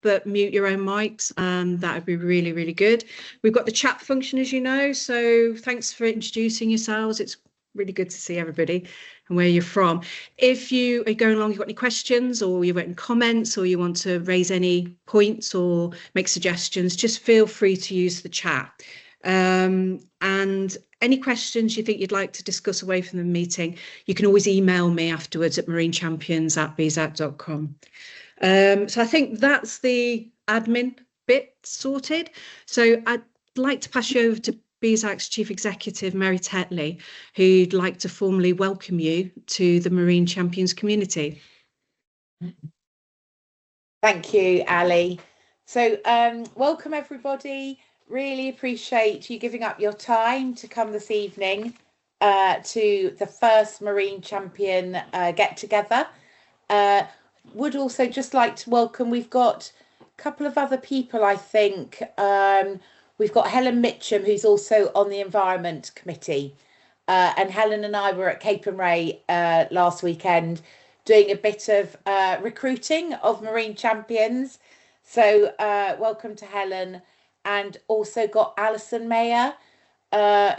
but mute your own mics. That would be really, really good. We've got the chat function, as you know, so thanks for introducing yourselves. It's really good to see everybody and where you're from. If you are going along, you've got any questions or you've written comments or you want to raise any points or make suggestions, just feel free to use the chat. And any questions you think you'd like to discuss away from the meeting, you can always email me afterwards at marinechampions@bsac.com. So I think that's the admin bit sorted. So I'd like to pass you over to BSAC's Chief Executive, Mary Tetley, who'd like to formally welcome you to the Marine Champions community. Thank you, Ali. So welcome everybody. Really appreciate you giving up your time to come this evening to the first Marine Champion get-together. Would also just like to welcome, we've got a couple of other people, I think. We've got Helen Mitcham, who's also on the Environment Committee. And Helen and I were at Cape and Ray last weekend doing a bit of recruiting of Marine Champions. So welcome to Helen. And also got Alison Mayer,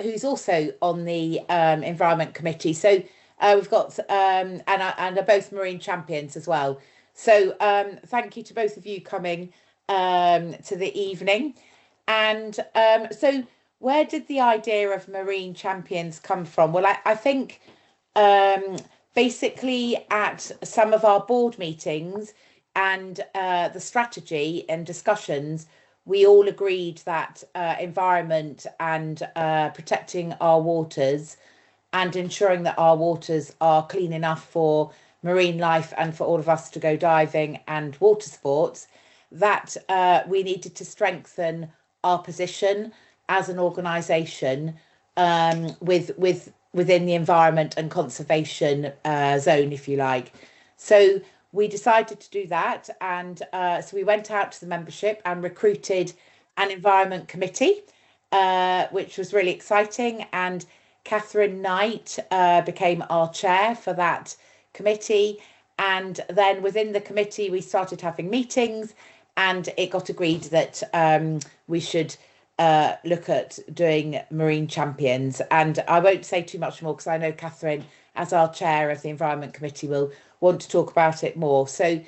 who's also on the Environment Committee. So we've got, and are both Marine Champions as well. So thank you to both of you coming to the evening. And so where did the idea of Marine Champions come from? Well, I think basically at some of our board meetings and the strategy and discussions, we all agreed that environment and protecting our waters and ensuring that our waters are clean enough for marine life and for all of us to go diving and water sports, that we needed to strengthen our position as an organisation within the environment and conservation zone, if you like. So we decided to do that, and so we went out to the membership and recruited an environment committee, which was really exciting. And Catherine Knight became our chair for that committee. And then within the committee, we started having meetings, and it got agreed that we should look at doing Marine Champions. And I won't say too much more because I know Catherine, as our chair of the Environment Committee, will want to talk about it more. So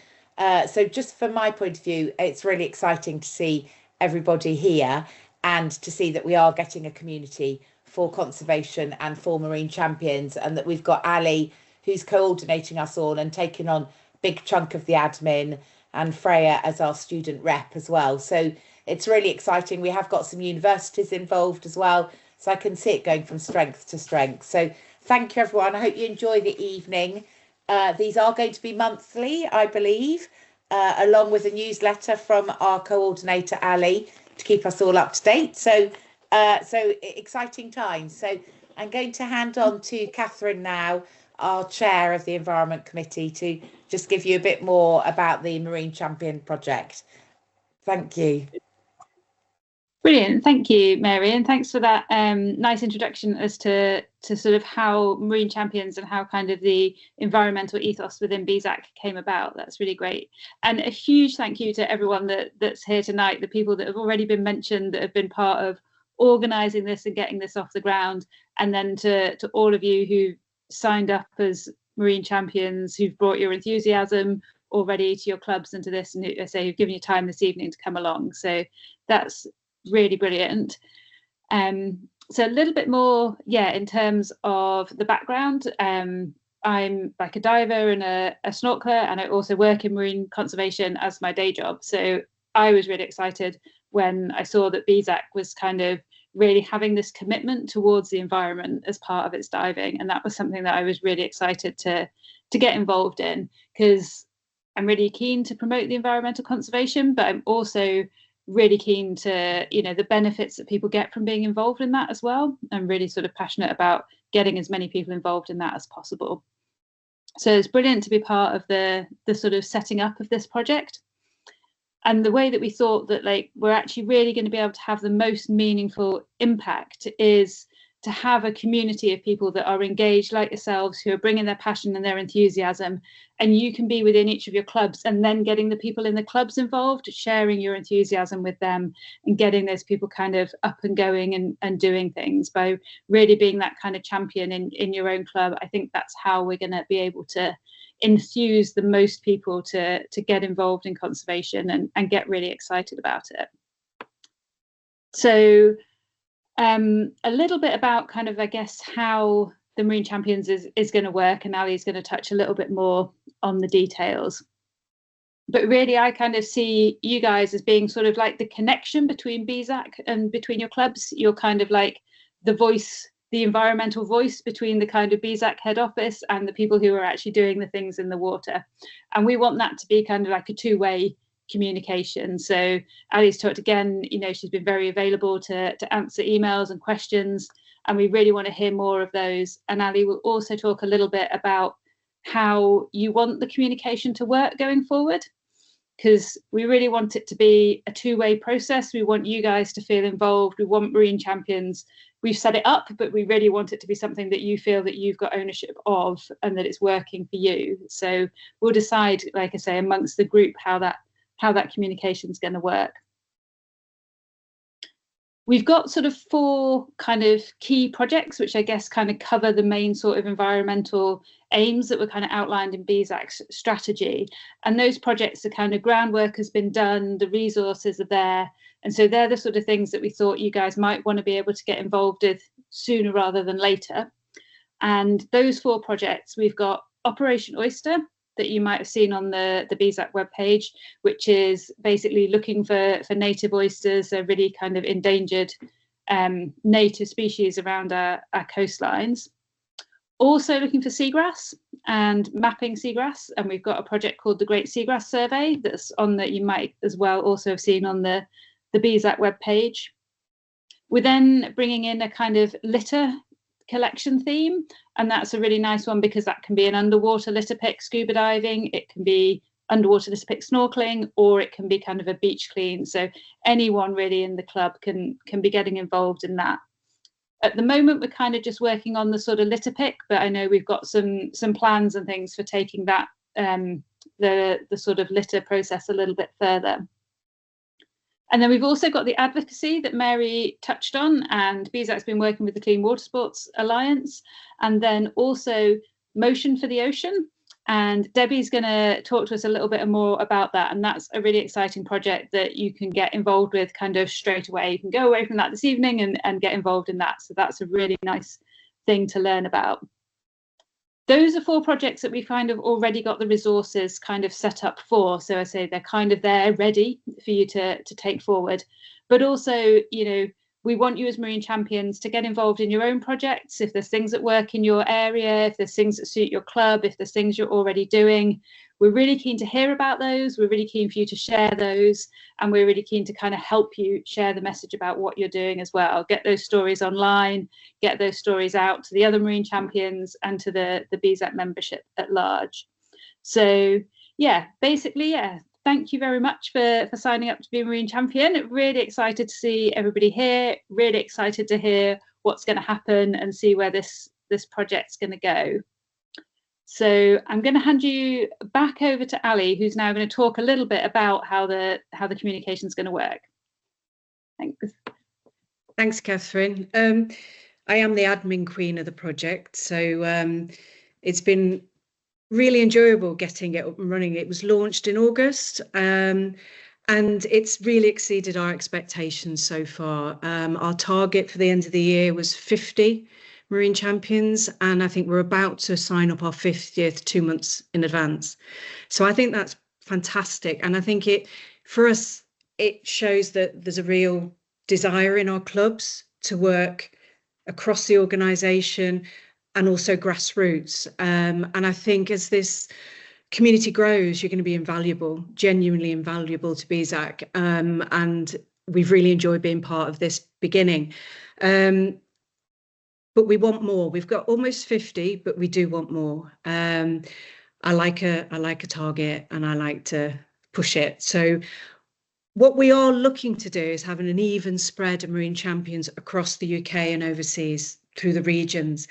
just from my point of view, it's really exciting to see everybody here and to see that we are getting a community for conservation and for Marine Champions, and that we've got Ali, who's coordinating us all and taking on a big chunk of the admin, and Freya as our student rep as well. So it's really exciting. We have got some universities involved as well, so I can see it going from strength to strength. So thank you, everyone. I hope you enjoy the evening. These are going to be monthly, I believe, along with a newsletter from our coordinator, Ali, to keep us all up to date. So exciting times. So I'm going to hand on to Catherine now, our chair of the Environment Committee, to just give you a bit more about the Marine Champion project. Thank you. Brilliant. Thank you, Mary, and thanks for that nice introduction as to sort of how Marine Champions and how kind of the environmental ethos within BSAC came about. That's really great. And a huge thank you to everyone that's here tonight, the people that have already been mentioned, that have been part of organising this and getting this off the ground, and then to all of you who signed up as Marine Champions, who've brought your enthusiasm already to your clubs and to this, and who say who've given you time this evening to come along. So that's really brilliant. So a little bit more, in terms of the background. I'm like a diver and a snorkeler, and I also work in marine conservation as my day job. So I was really excited when I saw that BSAC was kind of really having this commitment towards the environment as part of its diving, and that was something that I was really excited to get involved in, because I'm really keen to promote the environmental conservation, but I'm also really keen to, the benefits that people get from being involved in that as well. I'm really sort of passionate about getting as many people involved in that as possible. So it's brilliant to be part of the sort of setting up of this project. And the way that we thought that we're actually really going to be able to have the most meaningful impact is to have a community of people that are engaged like yourselves, who are bringing their passion and their enthusiasm, and you can be within each of your clubs, and then getting the people in the clubs involved, sharing your enthusiasm with them, and getting those people kind of up and going and doing things by really being that kind of champion in your own club. I think that's how we're going to be able to enthuse the most people to get involved in conservation and get really excited about it. So a little bit about kind of, I guess, how the Marine Champions is going to work, and Ali's going to touch a little bit more on the details. But really, I kind of see you guys as being sort of like the connection between BSAC and between your clubs. You're kind of like the voice, the environmental voice between the kind of BSAC head office and the people who are actually doing the things in the water. And we want that to be kind of like a two-way communication. So Ali's talked again, you know, she's been very available to answer emails and questions, and we really want to hear more of those. And Ali will also talk a little bit about how you want the communication to work going forward, because we really want it to be a two-way process. We want you guys to feel involved. We want Marine Champions. We've set it up, but we really want it to be something that you feel that you've got ownership of and that it's working for you. So we'll decide, like I say, amongst the group how that communication is going to work. We've got sort of 4 kind of key projects, which I guess kind of cover the main sort of environmental aims that were kind of outlined in BSAC's strategy. And those projects, are kind of groundwork has been done, the resources are there. And so they're the sort of things that we thought you guys might want to be able to get involved with sooner rather than later. And those 4 projects, we've got Operation Oyster, that you might have seen on the BSAC webpage, which is basically looking for native oysters, a really kind of endangered native species around our coastlines. Also looking for seagrass and mapping seagrass, and we've got a project called the Great Seagrass Survey that's on that you might as well also have seen on the BSAC webpage. We're then bringing in a kind of litter collection theme, and that's a really nice one because that can be an underwater litter pick scuba diving, it can be underwater litter pick snorkeling, or it can be kind of a beach clean. So anyone really in the club can be getting involved in that. At the moment, we're kind of just working on the sort of litter pick, but I know we've got some plans and things for taking that the sort of litter process a little bit further. And then we've also got the advocacy that Mary touched on, and BSAC's been working with the Clean Water Sports Alliance, and then also Motion for the Ocean. And Debbie's going to talk to us a little bit more about that. And that's a really exciting project that you can get involved with kind of straight away. You can go away from that this evening and get involved in that. So that's a really nice thing to learn about. Those are 4 projects that we've kind of already got the resources kind of set up for. So I say they're kind of there ready for you to take forward. But also, you know, we want you as Marine Champions to get involved in your own projects. If there's things that work in your area, if there's things that suit your club, if there's things you're already doing, we're really keen to hear about those. We're really keen for you to share those. And we're really keen to kind of help you share the message about what you're doing as well. Get those stories online, get those stories out to the other Marine Champions and to the BSAC membership at large. So yeah, basically, yeah, thank you very much for signing up to be a Marine Champion. Really excited to see everybody here, really excited to hear what's going to happen and see where this project's going to go. So I'm going to hand you back over to Ali, who's now going to talk a little bit about how the communication is going to work. Thanks. Thanks, Catherine. I am the admin queen of the project, so it's been really enjoyable getting it up and running. It was launched in August, and it's really exceeded our expectations so far. Our target for the end of the year was 50 Marine Champions, and I think we're about to sign up our 50th 2 months in advance. So I think that's fantastic, and I think for us it shows that there's a real desire in our clubs to work across the organisation and also grassroots. And I think as this community grows, you're going to be invaluable, genuinely invaluable to BSAC, and we've really enjoyed being part of this beginning. But we want more. We've got almost 50, but we do want more. I like a target, and I like to push it. So what we are looking to do is having an even spread of Marine Champions across the UK and overseas. through the regions.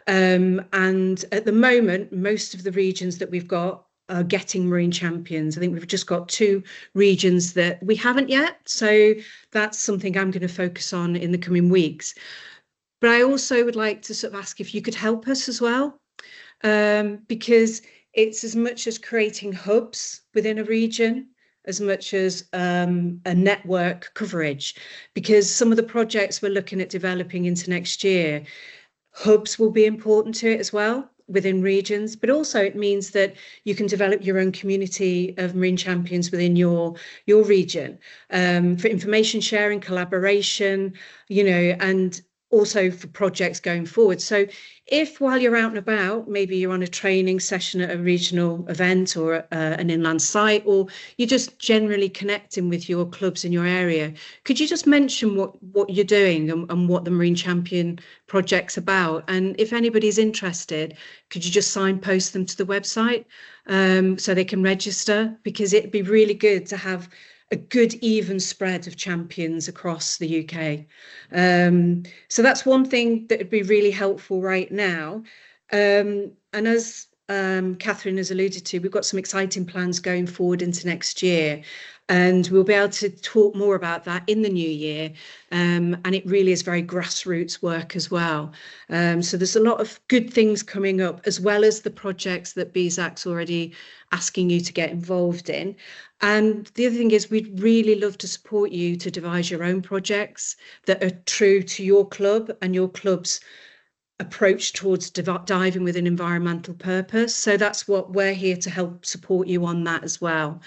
And at the moment, most of the regions that we've got are getting marine champions. I think we've just got 2 regions that we haven't yet. So that's something I'm going to focus on in the coming weeks. But I also would like to sort of ask if you could help us as well, because it's as much as creating hubs within a region, as much as a network coverage, because some of the projects we're looking at developing into next year, hubs will be important to it as well within regions, but also it means that you can develop your own community of marine champions within your region, for information sharing, collaboration, and also for projects going forward. So if while you're out and about, maybe you're on a training session at a regional event or an inland site, or you're just generally connecting with your clubs in your area, could you just mention what you're doing and what the Marine Champion project's about? And if anybody's interested, could you just signpost them to the website so they can register? Because it'd be really good to have a good even spread of champions across the UK. So that's one thing that would be really helpful right now. And as Catherine has alluded to, we've got some exciting plans going forward into next year, and we'll be able to talk more about that in the new year. And it really is very grassroots work as well. So there's a lot of good things coming up, as well as the projects that BSAC's already asking you to get involved in. And the other thing is, we'd really love to support you to devise your own projects that are true to your club and your club's approach towards diving with an environmental purpose. So that's what we're here to help support you on that as well.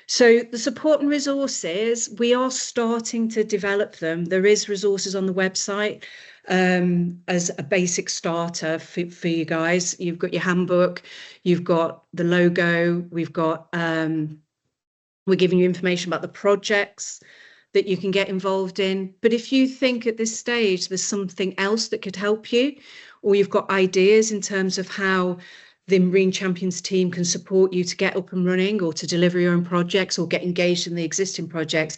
So the support and resources, we are starting to develop them. There is resources on the website as a basic starter for you guys. You've got your handbook, you've got the logo, we've got we're giving you information about the projects that you can get involved in. But if you think at this stage there's something else that could help you, or you've got ideas in terms of how the Marine Champions team can support you to get up and running, or to deliver your own projects, or get engaged in the existing projects,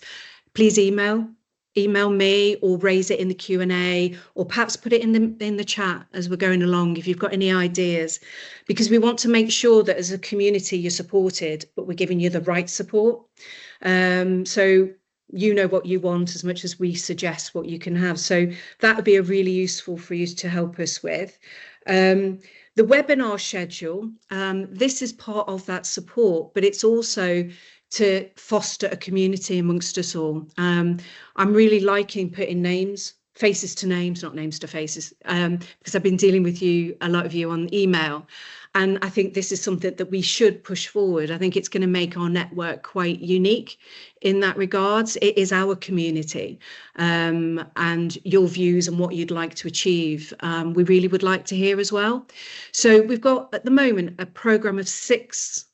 please email me, or raise it in the Q&A, or perhaps put it in the chat as we're going along if you've got any ideas, because we want to make sure that as a community you're supported, but we're giving you the right support. So you know what you want as much as we suggest what you can have. So that would be a really useful for you to help us with. The webinar schedule, this is part of that support, but it's also to foster a community amongst us all. I'm really liking putting faces to names, not names to faces, because I've been dealing with a lot of you on email. And I think this is something that we should push forward. I think it's going to make our network quite unique in that regards. It is our community, and your views and what you'd like to achieve, we really would like to hear as well. So we've got at the moment a programme of 6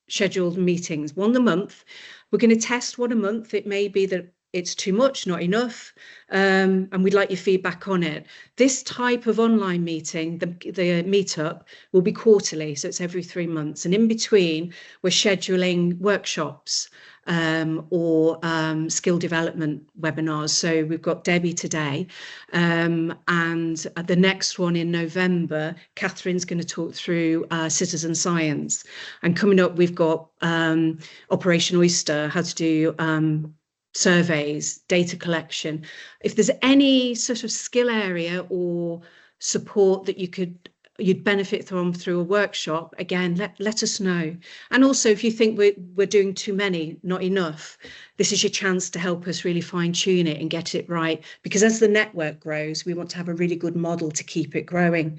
scheduled meetings, 1 a month. We're going to test 1 a month. It may be that it's too much, not enough, and we'd like your feedback on it. This type of online meeting, the meetup, will be quarterly, so it's every 3 months. And in between, we're scheduling workshops or skill development webinars. So we've got Debbie today, and the next one in November, Catherine's going to talk through citizen science. And coming up, we've got Operation Oyster, how to do surveys, data collection. If there's any sort of skill area or support that you'd benefit from through a workshop, again, let us know. And also, if you think we're doing too many, not enough, this is your chance to help us really fine tune it and get it right, because as the network grows, we want to have a really good model to keep it growing.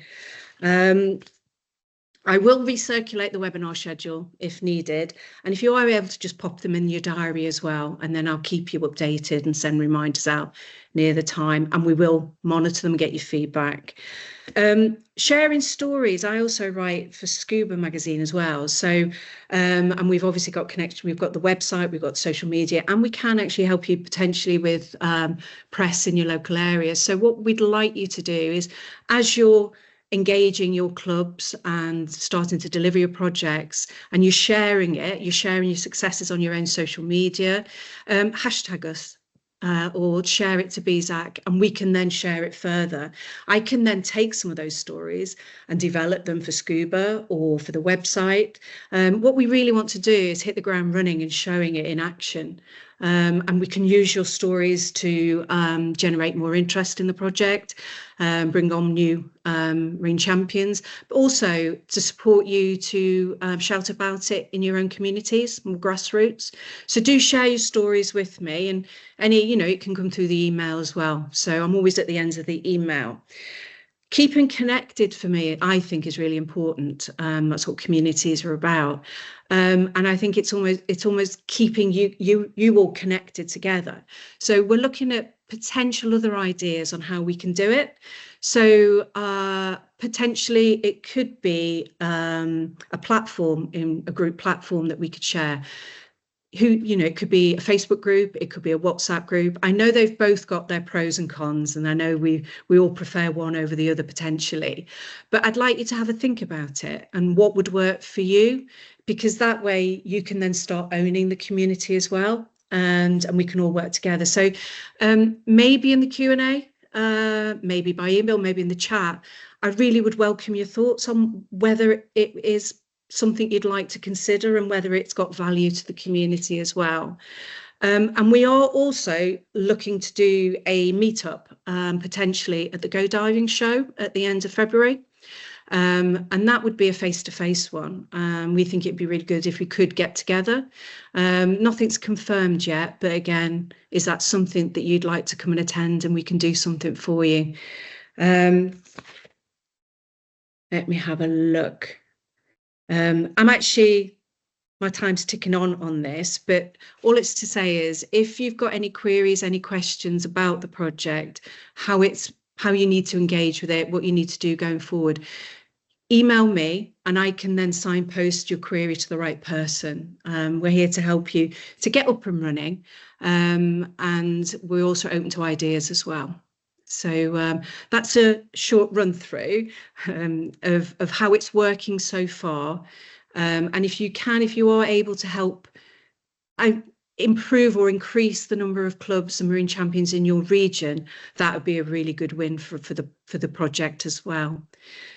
I will recirculate the webinar schedule if needed, and if you are able to just pop them in your diary as well, and then I'll keep you updated and send reminders out near the time, and we will monitor them and get your feedback. Sharing stories, I also write for Scuba magazine as well, so and we've obviously got connection, we've got the website, we've got social media, and we can actually help you potentially with press in your local area. So what we'd like you to do is, as you're engaging your clubs and starting to deliver your projects, and you're sharing your successes on your own social media, hashtag us. or share it to BSAC, and we can then share it further. I can then take some of those stories and develop them for scuba or for the website. What we really want to do is hit the ground running and showing it in action. And we can use your stories to generate more interest in the project, bring on new marine champions, but also to support you to shout about it in your own communities, more grassroots. So do share your stories with me, and it can come through the email as well. So I'm always at the end of the email. Keeping connected for me, I think, is really important. That's what communities are about. And I think it's almost keeping you all connected together. So we're looking at potential other ideas on how we can do it. So potentially it could be a platform, in a group platform that we could share. It could be a Facebook group, it could be a WhatsApp group. I know they've both got their pros and cons, and I know we all prefer one over the other potentially, but I'd like you to have a think about it and what would work for you, because that way you can then start owning the community as well, and we can all work together. So maybe in the Q&A, maybe by email, maybe in the chat, I really would welcome your thoughts on whether it is something you'd like to consider and whether it's got value to the community as well. And we are also looking to do a meetup potentially at the Go Diving Show at the end of February. And that would be a face-to-face one. We think it'd be really good if we could get together. Nothing's confirmed yet, but again, is that something that you'd like to come and attend, and we can do something for you? Let me have a look. My time's ticking on this, but all it's to say is, if you've got any queries, any questions about the project, how you need to engage with it, what you need to do going forward, email me and I can then signpost your query to the right person. We're here to help you to get up and running, and we're also open to ideas as well. So that's a short run through of how it's working so far. And if you are able to help improve or increase the number of clubs and marine champions in your region, that would be a really good win for the project as well.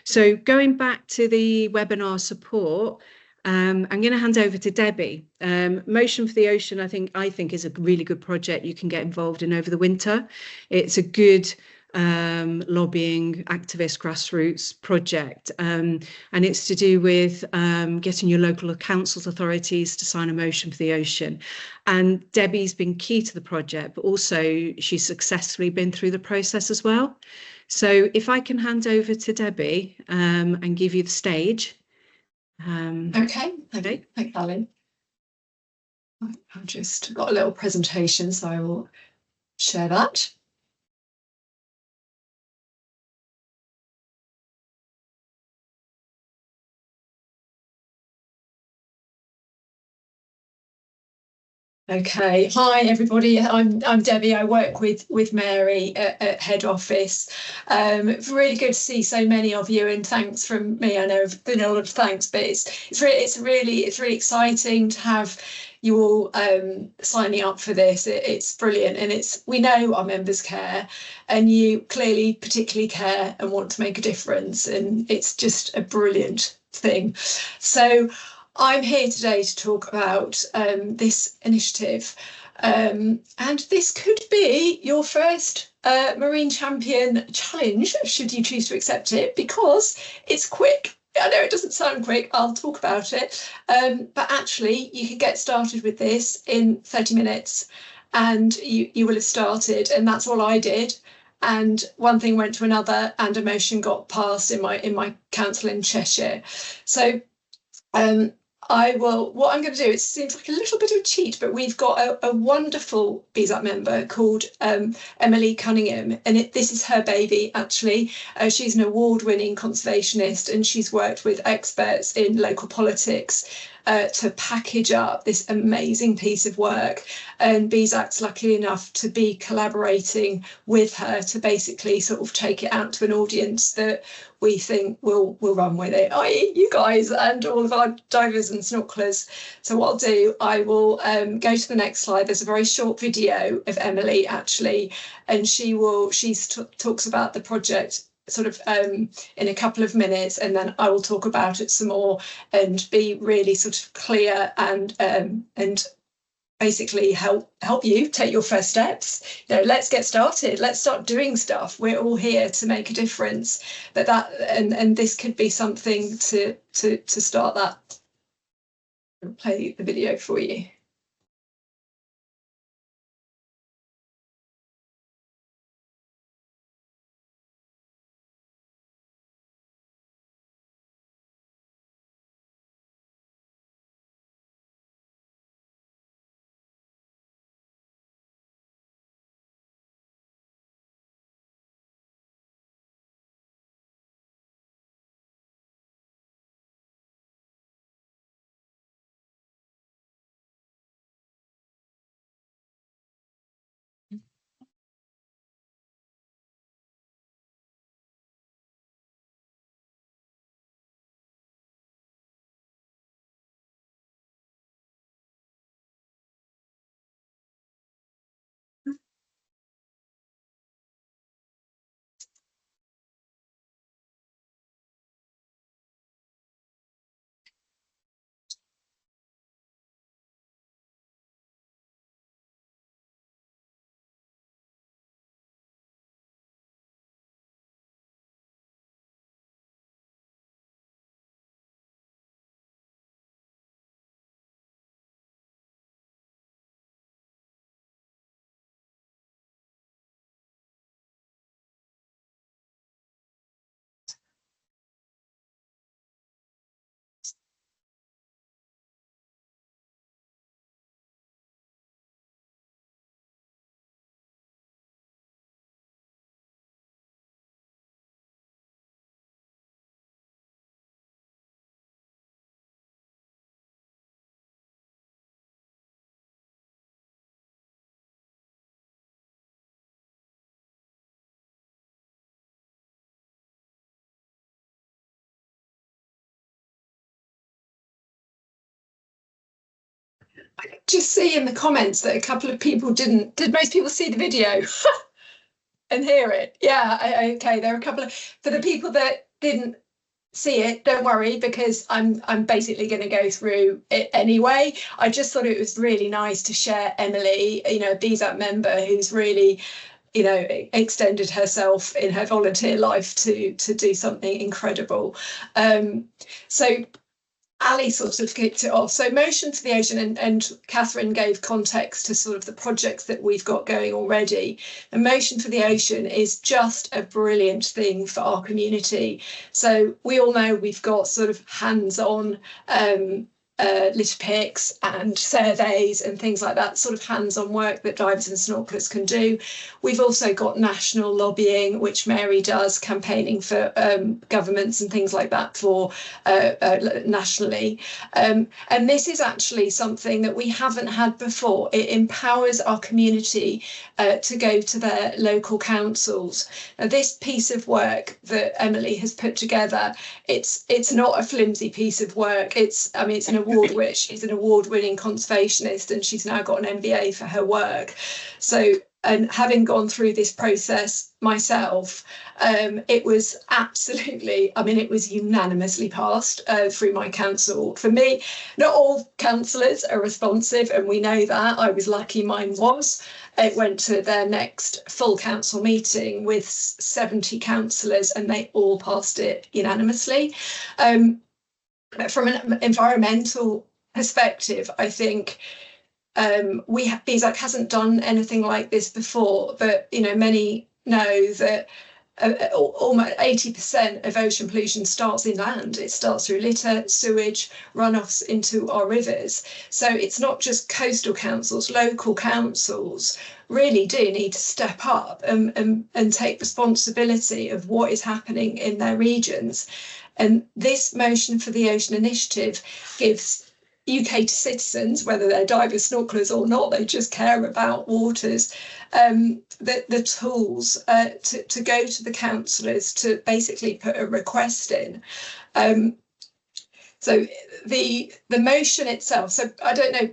So going back to the webinar support, I'm going to hand over to Debbie. Motion for the Ocean, I think is a really good project you can get involved in over the winter. It's a good lobbying, activist, grassroots project, and it's to do with getting your local councils authorities to sign a motion for the ocean. And Debbie's been key to the project, but also she's successfully been through the process as well. So if I can hand over to Debbie and give you the stage. Okay, thank you, Alan. I've just got a little presentation, so I will share that. Okay, hi everybody. I'm Debbie. I work with Mary at head office. It's really good to see so many of you, and thanks from me. I know there's been a lot of thanks, but it's really exciting to have you all signing up for this. It's brilliant, and we know our members care, and you clearly particularly care and want to make a difference, and it's just a brilliant thing. So I'm here today to talk about this initiative, and this could be your first Marine Champion challenge, should you choose to accept it, because it's quick. I know it doesn't sound quick, I'll talk about it, but actually you can get started with this in 30 minutes and you will have started, and that's all I did. And one thing went to another, and a motion got passed in my council in Cheshire. So what I'm going to do, it seems like a little bit of a cheat, but we've got a wonderful BSAC member called Emily Cunningham, and this is her baby, actually. She's an award-winning conservationist, and she's worked with experts in local politics to package up this amazing piece of work. And BSAC's lucky enough to be collaborating with her to basically sort of take it out to an audience that we think will run with it, i.e. you guys and all of our divers and snorkelers. So what I'll do, I will go to the next slide. There's a very short video of Emily actually, and she talks about the project sort of in a couple of minutes, and then I will talk about it some more and be really sort of clear and basically help you take your first steps. You know, let's get started. Let's start doing stuff. We're all here to make a difference. And this could be something to start that. I'll play the video for you. I just see in the comments that a couple of people didn't. Did most people see the video and hear it? Yeah, okay. There are a couple of, for the people that didn't see it, don't worry, because I'm basically going to go through it anyway. I just thought it was really nice to share Emily, you know, a BSAC member who's really, you know, extended herself in her volunteer life to do something incredible. So Ali sort of kicked it off. So Motion for the Ocean, and Catherine gave context to sort of the projects that we've got going already. And Motion for the Ocean is just a brilliant thing for our community. So we all know we've got sort of hands-on litter picks and surveys and things like that, sort of hands-on work that divers and snorkelers can do. We've also got national lobbying, which Mary does, campaigning for governments and things like that for nationally. And this is actually something that we haven't had before. It empowers our community to go to their local councils. Now, this piece of work that Emily has put together, it's not a flimsy piece of work. It's an she's an award-winning conservationist, and she's now got an MBA for her work. So, and having gone through this process myself, it was absolutely, it was unanimously passed through my council. For me, not all councillors are responsive, and we know that. I was lucky mine was. It went to their next full council meeting with 70 councillors, and they all passed it unanimously. From an environmental perspective, I think BSAC hasn't done anything like this before, but many know that almost 80% of ocean pollution starts inland. It starts through litter, sewage, runoffs into our rivers. So it's not just coastal councils, local councils really do need to step up and take responsibility of what is happening in their regions. And this Motion for the Ocean initiative gives UK citizens, whether they're divers, snorkelers or not, they just care about waters, the tools to go to the councillors to basically put a request in. So the motion itself, so I don't know,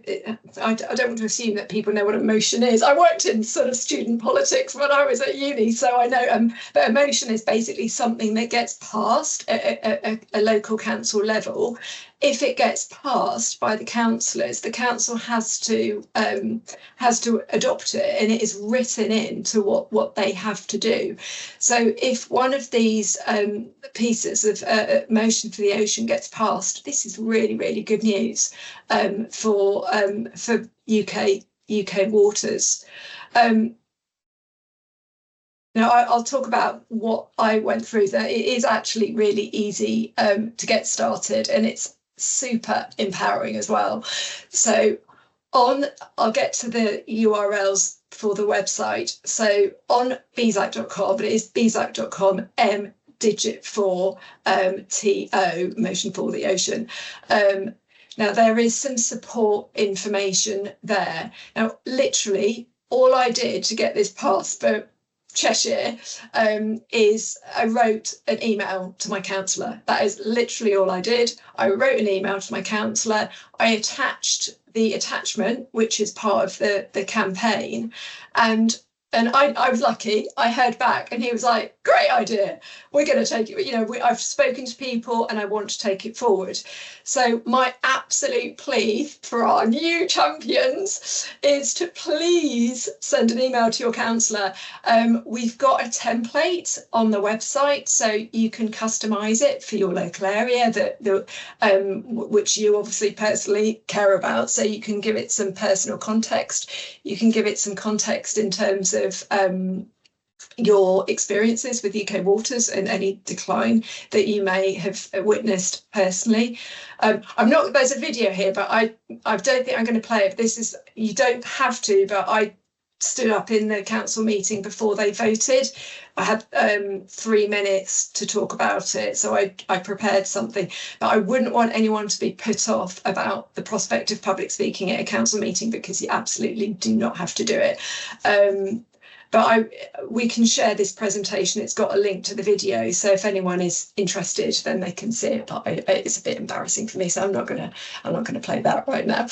I don't want to assume that people know what a motion is. I worked in sort of student politics when I was at uni, so I know, but a motion is basically something that gets passed at a local council level. If it gets passed by the councillors, the council has to adopt it, and it is written into what they have to do. So if one of these pieces of motion for the ocean gets passed, this is really, really good news for UK waters. Now, I'll talk about what I went through there. It is actually really easy to get started, and it's super empowering as well. So I'll get to the URLs for the website. So on BSAC.com, it is BSAC.com, M digit 4 TO, motion for the ocean. Now there is some support information there. Now, literally all I did to get this passed for Cheshire is I wrote an email to my councillor. That is literally all I did. I wrote an email to my councillor. I attached the attachment, which is part of the campaign, and I was lucky. I heard back, and he was like, "Great idea. We're going to take it. You know, I've spoken to people, and I want to take it forward." So my absolute plea for our new champions is to please send an email to your councillor. We've got a template on the website, so you can customise it for your local area, which you obviously personally care about. So you can give it some personal context. You can give it some context in terms of your experiences with UK waters and any decline that you may have witnessed personally. There's a video here, but I don't think I'm going to play it. This is, you don't have to, but I stood up in the council meeting before they voted. I had 3 minutes to talk about it, so I prepared something, but I wouldn't want anyone to be put off about the prospect of public speaking at a council meeting, because you absolutely do not have to do it. But we can share this presentation. It's got a link to the video, so if anyone is interested, then they can see it. But it's a bit embarrassing for me, so I'm not gonna play that right now.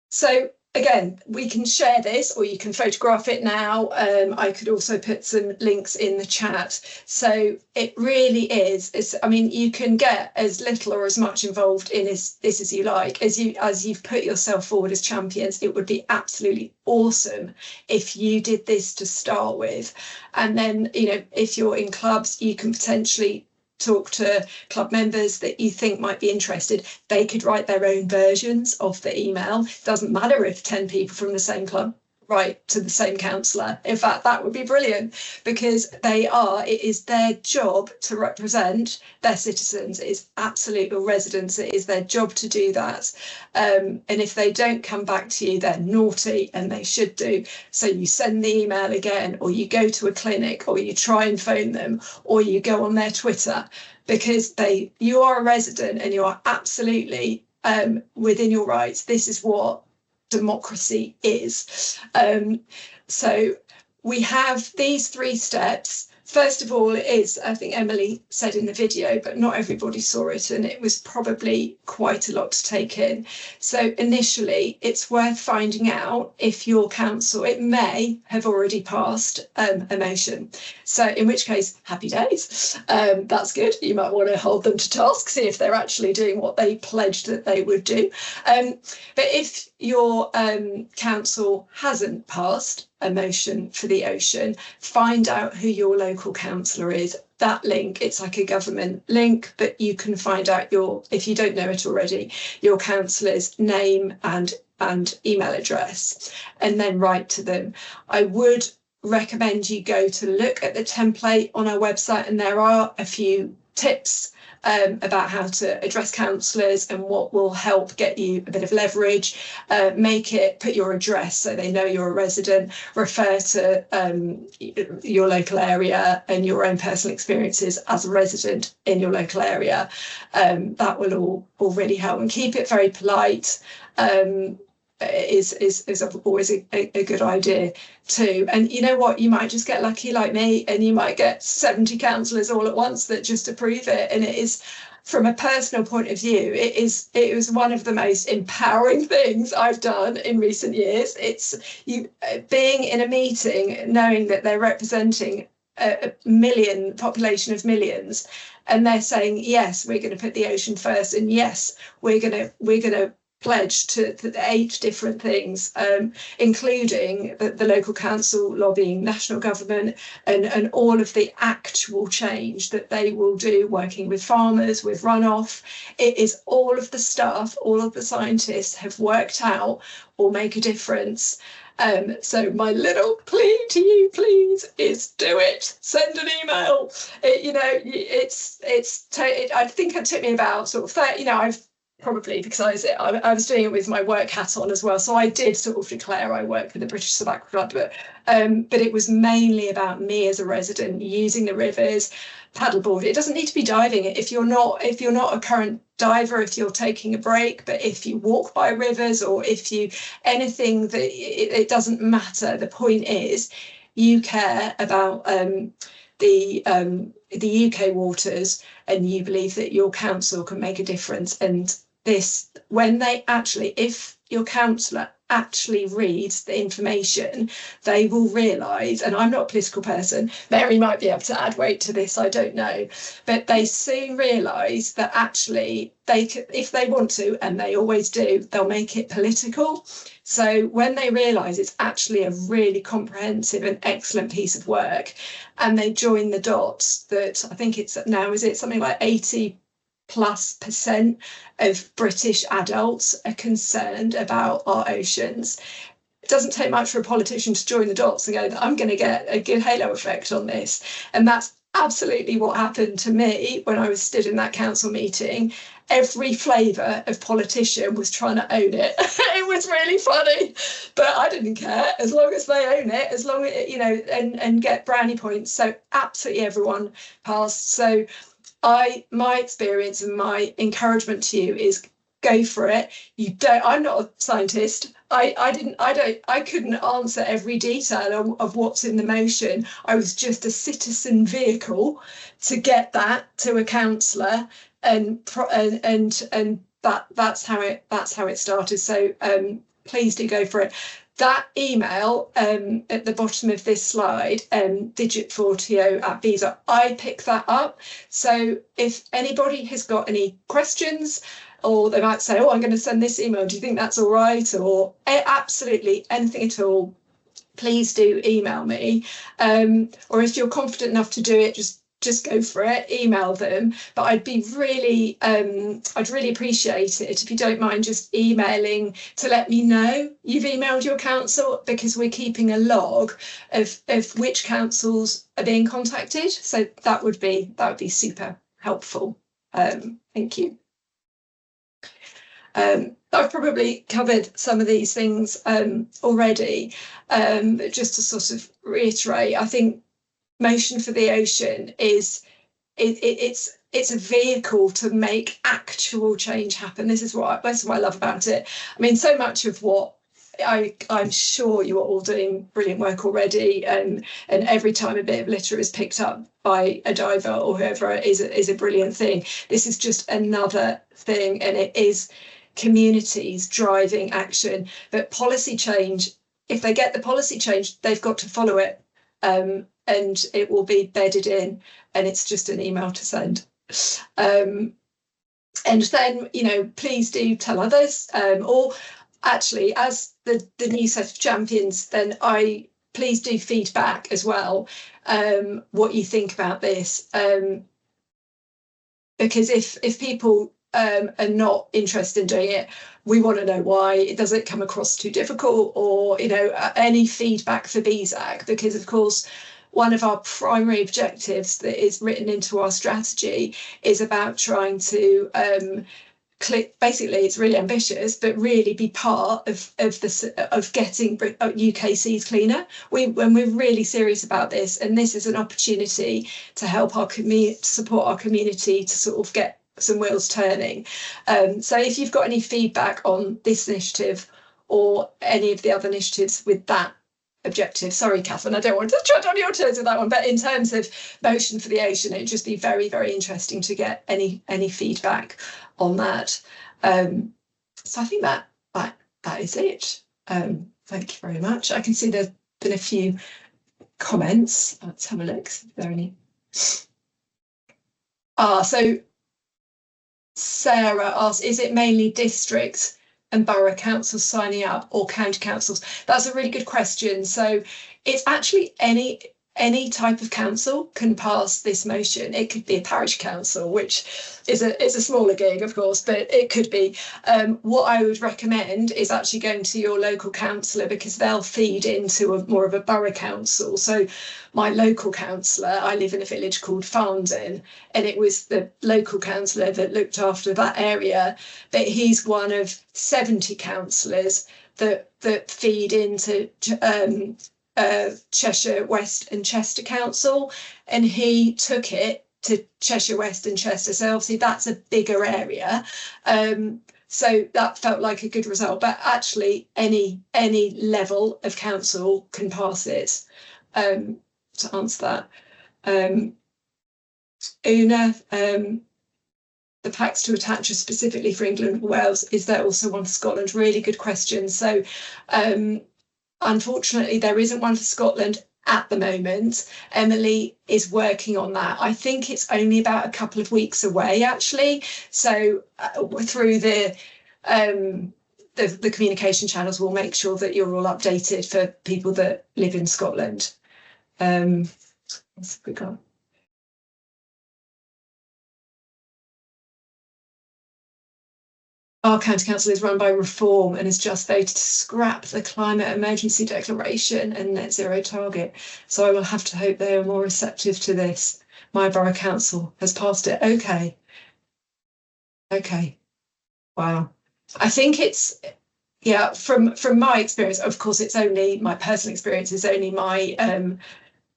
So again, we can share this, or you can photograph it now. I could also put some links in the chat. So it really is, I mean, you can get as little or as much involved in this as you like. As you've put yourself forward as champions, it would be absolutely awesome if you did this to start with. And then, you know, if you're in clubs, you can potentially talk to club members that you think might be interested. They could write their own versions of the email. It doesn't matter if 10 people from the same club write to the same councillor. In fact, that would be brilliant, because it is their job to represent their citizens. It is absolute, or residents, it is their job to do that. And if they don't come back to you, they're naughty, and they should do. So you send the email again, or you go to a clinic, or you try and phone them, or you go on their Twitter, because you are a resident and you are absolutely within your rights. This is what democracy is. So we have these 3 steps. First of all, it is, I think Emily said in the video, but not everybody saw it, and it was probably quite a lot to take in. So initially, it's worth finding out if your council, it may have already passed a motion. So in which case, happy days. That's good. You might want to hold them to task, see if they're actually doing what they pledged that they would do. But if your council hasn't passed a motion for the ocean, find out who your local councillor is. That link, it's like a government link, but you can find out if you don't know it already, your councillor's name and email address, and then write to them. I would recommend you go to look at the template on our website, and there are a few tips about how to address councillors and what will help get you a bit of leverage. Put your address so they know you're a resident, refer to your local area and your own personal experiences as a resident in your local area. That will all really help, and keep it very polite. Is always a good idea too. And you know what, you might just get lucky like me, and you might get 70 councillors all at once that just approve it. And it is, from a personal point of view, it was one of the most empowering things I've done in recent years. It's you being in a meeting, knowing that they're representing a million population of millions, and they're saying, yes, we're going to put the ocean first, and yes, we're going to pledge to 8 different things, including the local council lobbying national government, and all of the actual change that they will do, working with farmers, with runoff. It is all of the stuff all of the scientists have worked out will make a difference. So my little plea to you, please, is do it. Send an email. I think it took me about sort of 30, I've probably, because I was doing it with my work hat on as well, so I did sort of declare I work for the British-Sub-Aqua Club, but it was mainly about me as a resident using the rivers, paddleboard. It doesn't need to be diving. If you're not a current diver, if you're taking a break, but if you walk by rivers, or if you anything that it doesn't matter. The point is you care about the UK waters, and you believe that your council can make a difference. And this, if your councillor actually reads the information, they will realise, and I'm not a political person, Mary might be able to add weight to this, I don't know, but they soon realise that actually they could, if they want to, and they always do, they'll make it political. So when they realise it's actually a really comprehensive and excellent piece of work, and they join the dots, that I think it's now, is it something like 80+% of British adults are concerned about our oceans. It doesn't take much for a politician to join the dots and go, I'm going to get a good halo effect on this. And that's absolutely what happened to me when I was stood in that council meeting. Every flavour of politician was trying to own it. It was really funny, but I didn't care, as long as they own it, as long as, and get brownie points. So absolutely everyone passed. So my experience and my encouragement to you is go for it. I'm not a scientist. I couldn't answer every detail of what's in the motion. I was just a citizen vehicle to get that to a councillor, and that's how it started. So please do go for it. That email at the bottom of this slide, digit40@BSAC, I pick that up. So if anybody has got any questions, or they might say, I'm going to send this email, do you think that's all right? Or absolutely anything at all, please do email me. Or if you're confident enough to do it, just go for it, email them. But I'd really appreciate it if you don't mind just emailing to let me know you've emailed your council, because we're keeping a log of which councils are being contacted. So that would be super helpful. Thank you. I've probably covered some of these things already, but just to sort of reiterate, I think Motion for the Ocean is it's a vehicle to make actual change happen. That's what I love about it. I mean, so much of what I'm sure you are all doing brilliant work already, and every time a bit of litter is picked up by a diver or whoever is a brilliant thing. This is just another thing, and it is communities driving action. But policy change, if they get the policy change, they've got to follow it, and it will be bedded in, and it's just an email to send. And then, please do tell others, or actually, as the new set of champions, then please do feedback as well, what you think about this, because if people are not interested in doing it, we want to know why. Does it come across too difficult, or any feedback for BSAC? Because of course one of our primary objectives that is written into our strategy is about trying to basically, it's really ambitious, but really be part of getting UK seas cleaner. When we're really serious about this, and this is an opportunity to help our support our community to sort of get some wheels turning. So if you've got any feedback on this initiative or any of the other initiatives with that objective, sorry Catherine, I don't want to tread on your toes with that one, but in terms of Motion for the Ocean, it'd just be very, very interesting to get any feedback on that. So I think that is it. Thank you very much. I can see there's been a few comments. Let's have a look. Is there any? So Sarah asks, is it mainly districts and borough councils signing up, or county councils? That's a really good question. So it's actually any type of council can pass this motion. It could be a parish council, which is a smaller gig, of course, but it could be. What I would recommend is actually going to your local councillor, because they'll feed into more of a borough council. So my local councillor, I live in a village called Farmden, and it was the local councillor that looked after that area, but he's one of 70 councillors that feed into Cheshire West and Chester Council, and he took it to Cheshire West and Chester, so obviously that's a bigger area, so that felt like a good result. But actually any level of council can pass it. To answer that, Una, the packs to attach are specifically for England and Wales. Is there also one for Scotland? Really good question. So unfortunately, there isn't one for Scotland at the moment. Emily is working on that. I think it's only about a couple of weeks away, actually. So through the communication channels, we'll make sure that you're all updated for people that live in Scotland. What's we got? Our county council is run by Reform and has just voted to scrap the climate emergency declaration and net zero target. So I will have to hope they are more receptive to this. My borough council has passed it. Okay. Wow. I think it's, yeah, from my experience, of course, it's only my personal experience, is only my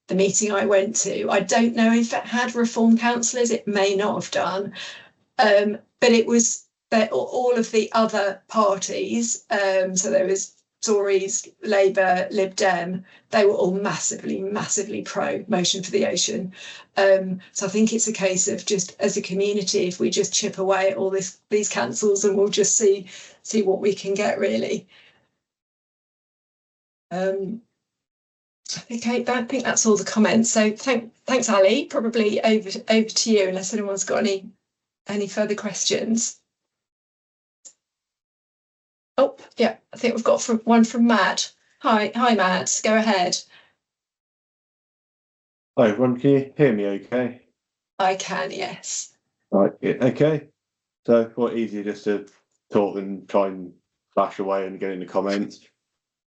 the meeting I went to. I don't know if it had Reform councillors, it may not have done, but it was all of the other parties, so there was Tories, Labour, Lib Dem, they were all massively pro Motion for the Ocean. So I think it's a case of just as a community, if we just chip away at all these councils, and we'll just see what we can get, really. Okay, I think that's all the comments. So thanks, Ali. Probably over to you, unless anyone's got any further questions. Oh, yeah, I think we've got one from Matt. Hi, Matt. Go ahead. Hi, everyone. Can you hear me okay? I can, yes. Right, yeah, okay. So quite easy just to talk and try and flash away and get in the comments.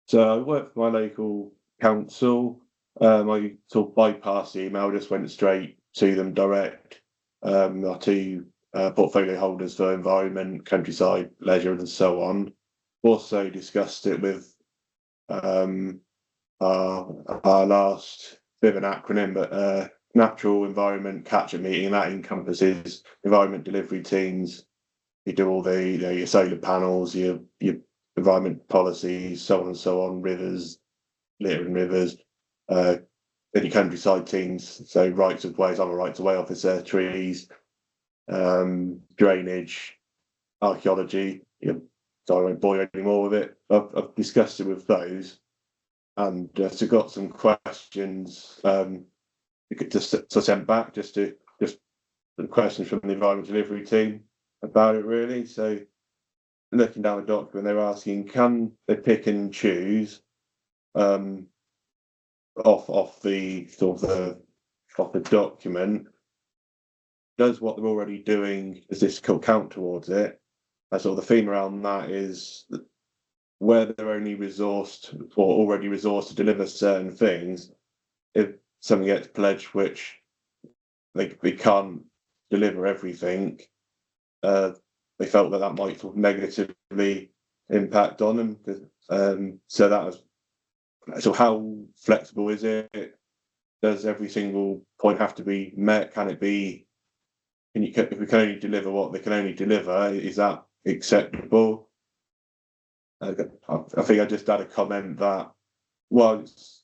So I work for my local council. I sort of bypassed the email, just went straight to them direct. Our two portfolio holders for environment, countryside, leisure, and so on. Also discussed it with our last bit of an acronym, but natural environment catch-up meeting, and that encompasses environment delivery teams. You do all the your solar panels, your environment policies, so on and so on, rivers, litter and rivers, then your countryside teams, so rights of ways, I'm a rights of way officer, trees, drainage, archaeology. So I won't bore you anymore with it. I've discussed it with those, and so got some questions to send back, just some questions from the environment delivery team about it, really. So looking down the document, they're asking, can they pick and choose off the document? Does what they're already doing, does this count towards it? Sort of the theme around that is that where they're only resourced or already resourced to deliver certain things, if something gets pledged which they can't deliver everything, they felt that might sort of negatively impact on them. So that was, so how flexible is it? Does every single point have to be met? Can it be, if we can only deliver what they can only deliver, is that acceptable? I think I just had a comment that once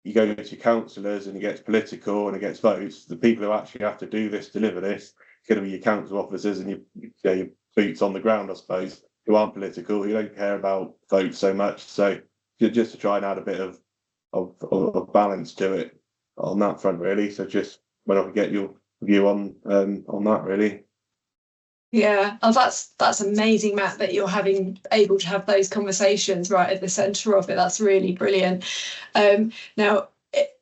you go to councillors and it gets political and it gets votes, the people who actually have to do this, deliver this, it's going to be your council officers and your boots on the ground, I suppose, who aren't political, who don't care about votes so much. So just to try and add a bit of balance to it on that front, really. So just when I can get your view on that, really. Yeah, oh, that's amazing, Matt, that you're able to have those conversations right at the centre of it. That's really brilliant. Now,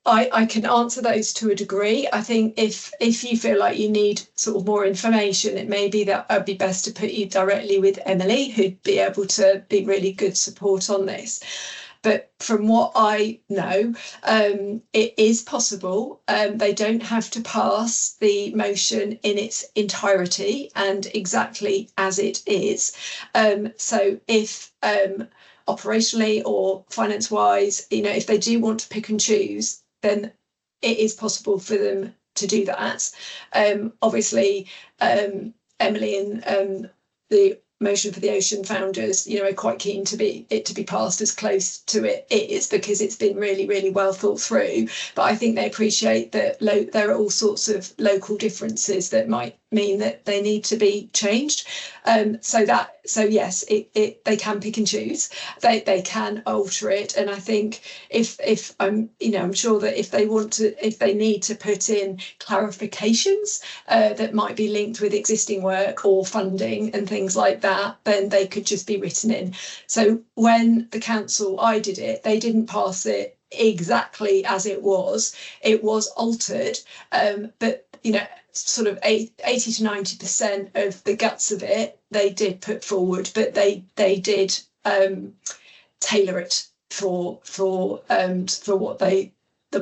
I can answer those to a degree. I think if you feel like you need sort of more information, it may be that it'd be best to put you directly with Emily, who'd be able to be really good support on this. But from what I know, it is possible. They don't have to pass the motion in its entirety and exactly as it is. So if operationally or finance-wise, if they do want to pick and choose, then it is possible for them to do that. Obviously, Emily and the Motion for the Ocean founders, are quite keen to be passed as close to it is, because it's been really, really well thought through. But I think they appreciate that there are all sorts of local differences that might mean that they need to be changed. So yes, they can pick and choose. They can alter it, and I think if I'm sure that if they need to put in clarifications that might be linked with existing work or funding and things like that, then they could just be written in. So when the council I did it, they didn't pass it exactly as it was altered, but sort of 80 to 90% of the guts of it they did put forward, but they did tailor it for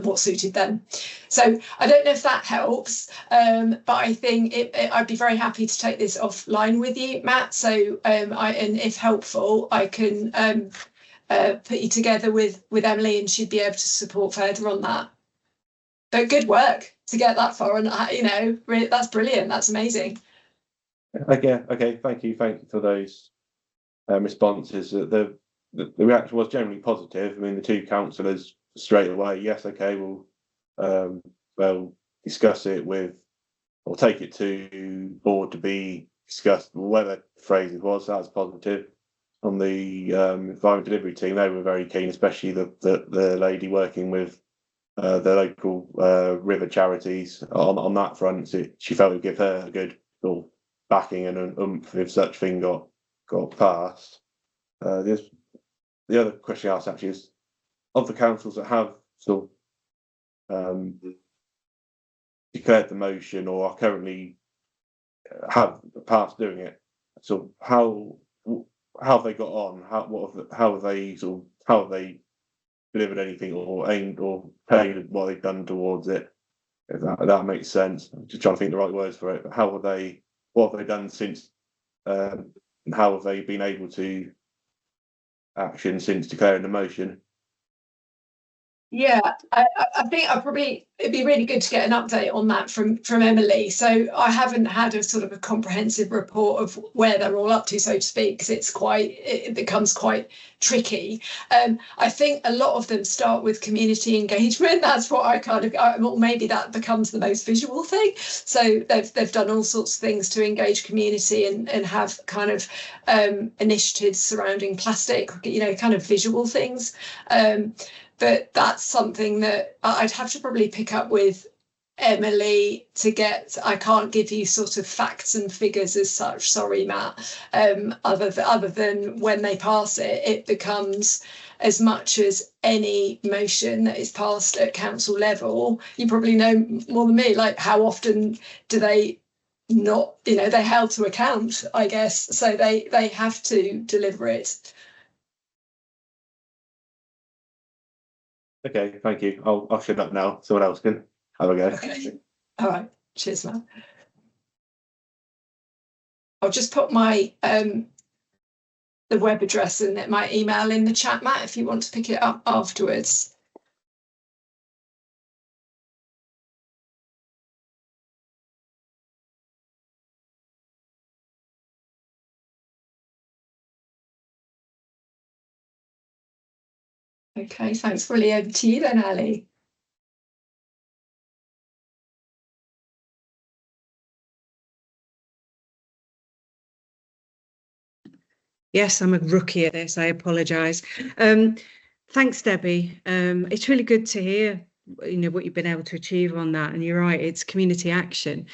what suited them. So I don't know if that helps, but I think I'd be very happy to take this offline with you, Matt. So and if helpful, I can put you together with Emily, and she'd be able to support further on that. But good work to get that far, and really, that's brilliant. That's amazing. Okay. Thank you for those responses. The reaction was generally positive. I mean, the two councillors straight away, yes, okay, we'll discuss it or take it to board to be discussed. Whatever the phrase it was, that was positive. On the environment delivery team, they were very keen, especially the lady working with the local river charities on that front. So she felt it would give her a good sort of backing and an oomph if such thing got passed. The other question I asked actually is, of the councils that have sort of declared the motion or are currently have passed doing it, so how have they got on? How have they delivered anything or aimed or tailored what they've done towards it? If that makes sense. I'm just trying to think the right words for it. But what have they done since, and how have they been able to action since declaring the motion? Yeah, I think it'd be really good to get an update on that from Emily. So I haven't had a sort of a comprehensive report of where they're all up to, so to speak, because it becomes quite tricky. I think a lot of them start with community engagement. That's what or maybe that becomes the most visual thing. So they've done all sorts of things to engage community and have kind of initiatives surrounding plastic, kind of visual things. But that's something that I'd have to probably pick up with Emily to get. I can't give you sort of facts and figures as such, sorry, Matt. Other than when they pass it, it becomes, as much as any motion that is passed at council level, you probably know more than me, like how often do they not, they're held to account, I guess. So they have to deliver it. Okay, thank you. I'll shut up now. Someone else can have a go. Okay. All right. Cheers, Matt. I'll just put my the web address and my email in the chat, Matt, if you want to pick it up afterwards. Okay, thanks, Willie. Over to you then, Ali. Yes, I'm a rookie at this. I apologise. Thanks, Debbie. It's really good to hear, what you've been able to achieve on that. And you're right, it's community action.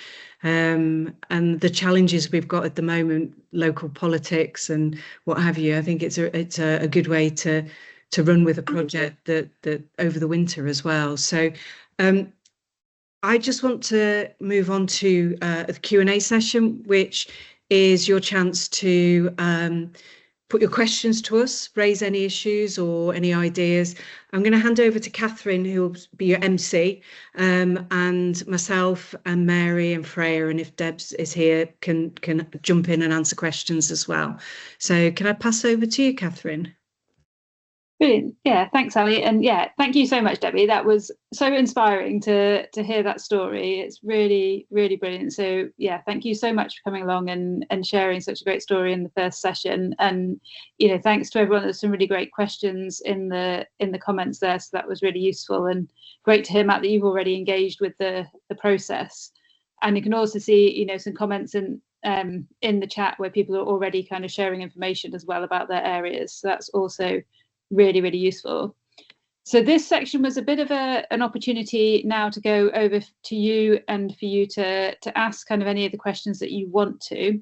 And the challenges we've got at the moment, local politics and what have you. I think it's a good way to run with a project that over the winter as well. So I just want to move on to the Q&A session, which is your chance to put your questions to us, raise any issues or any ideas. I'm going to hand over to Catherine, who will be your MC, and myself and Mary and Freya, and if Debs is here, can jump in and answer questions as well. So can I pass over to you, Catherine? Brilliant. Yeah, thanks, Ali. And yeah, thank you so much, Debbie. That was so inspiring to hear that story. It's really, really brilliant. So yeah, thank you so much for coming along and sharing such a great story in the first session. And thanks to everyone. There's some really great questions in the comments there. So that was really useful and great to hear, Matt, that you've already engaged with the process. And you can also see, some comments in the chat where people are already kind of sharing information as well about their areas. So that's also really, really useful. So this section was a bit of an opportunity now to go over to you and for you to ask kind of any of the questions that you want to.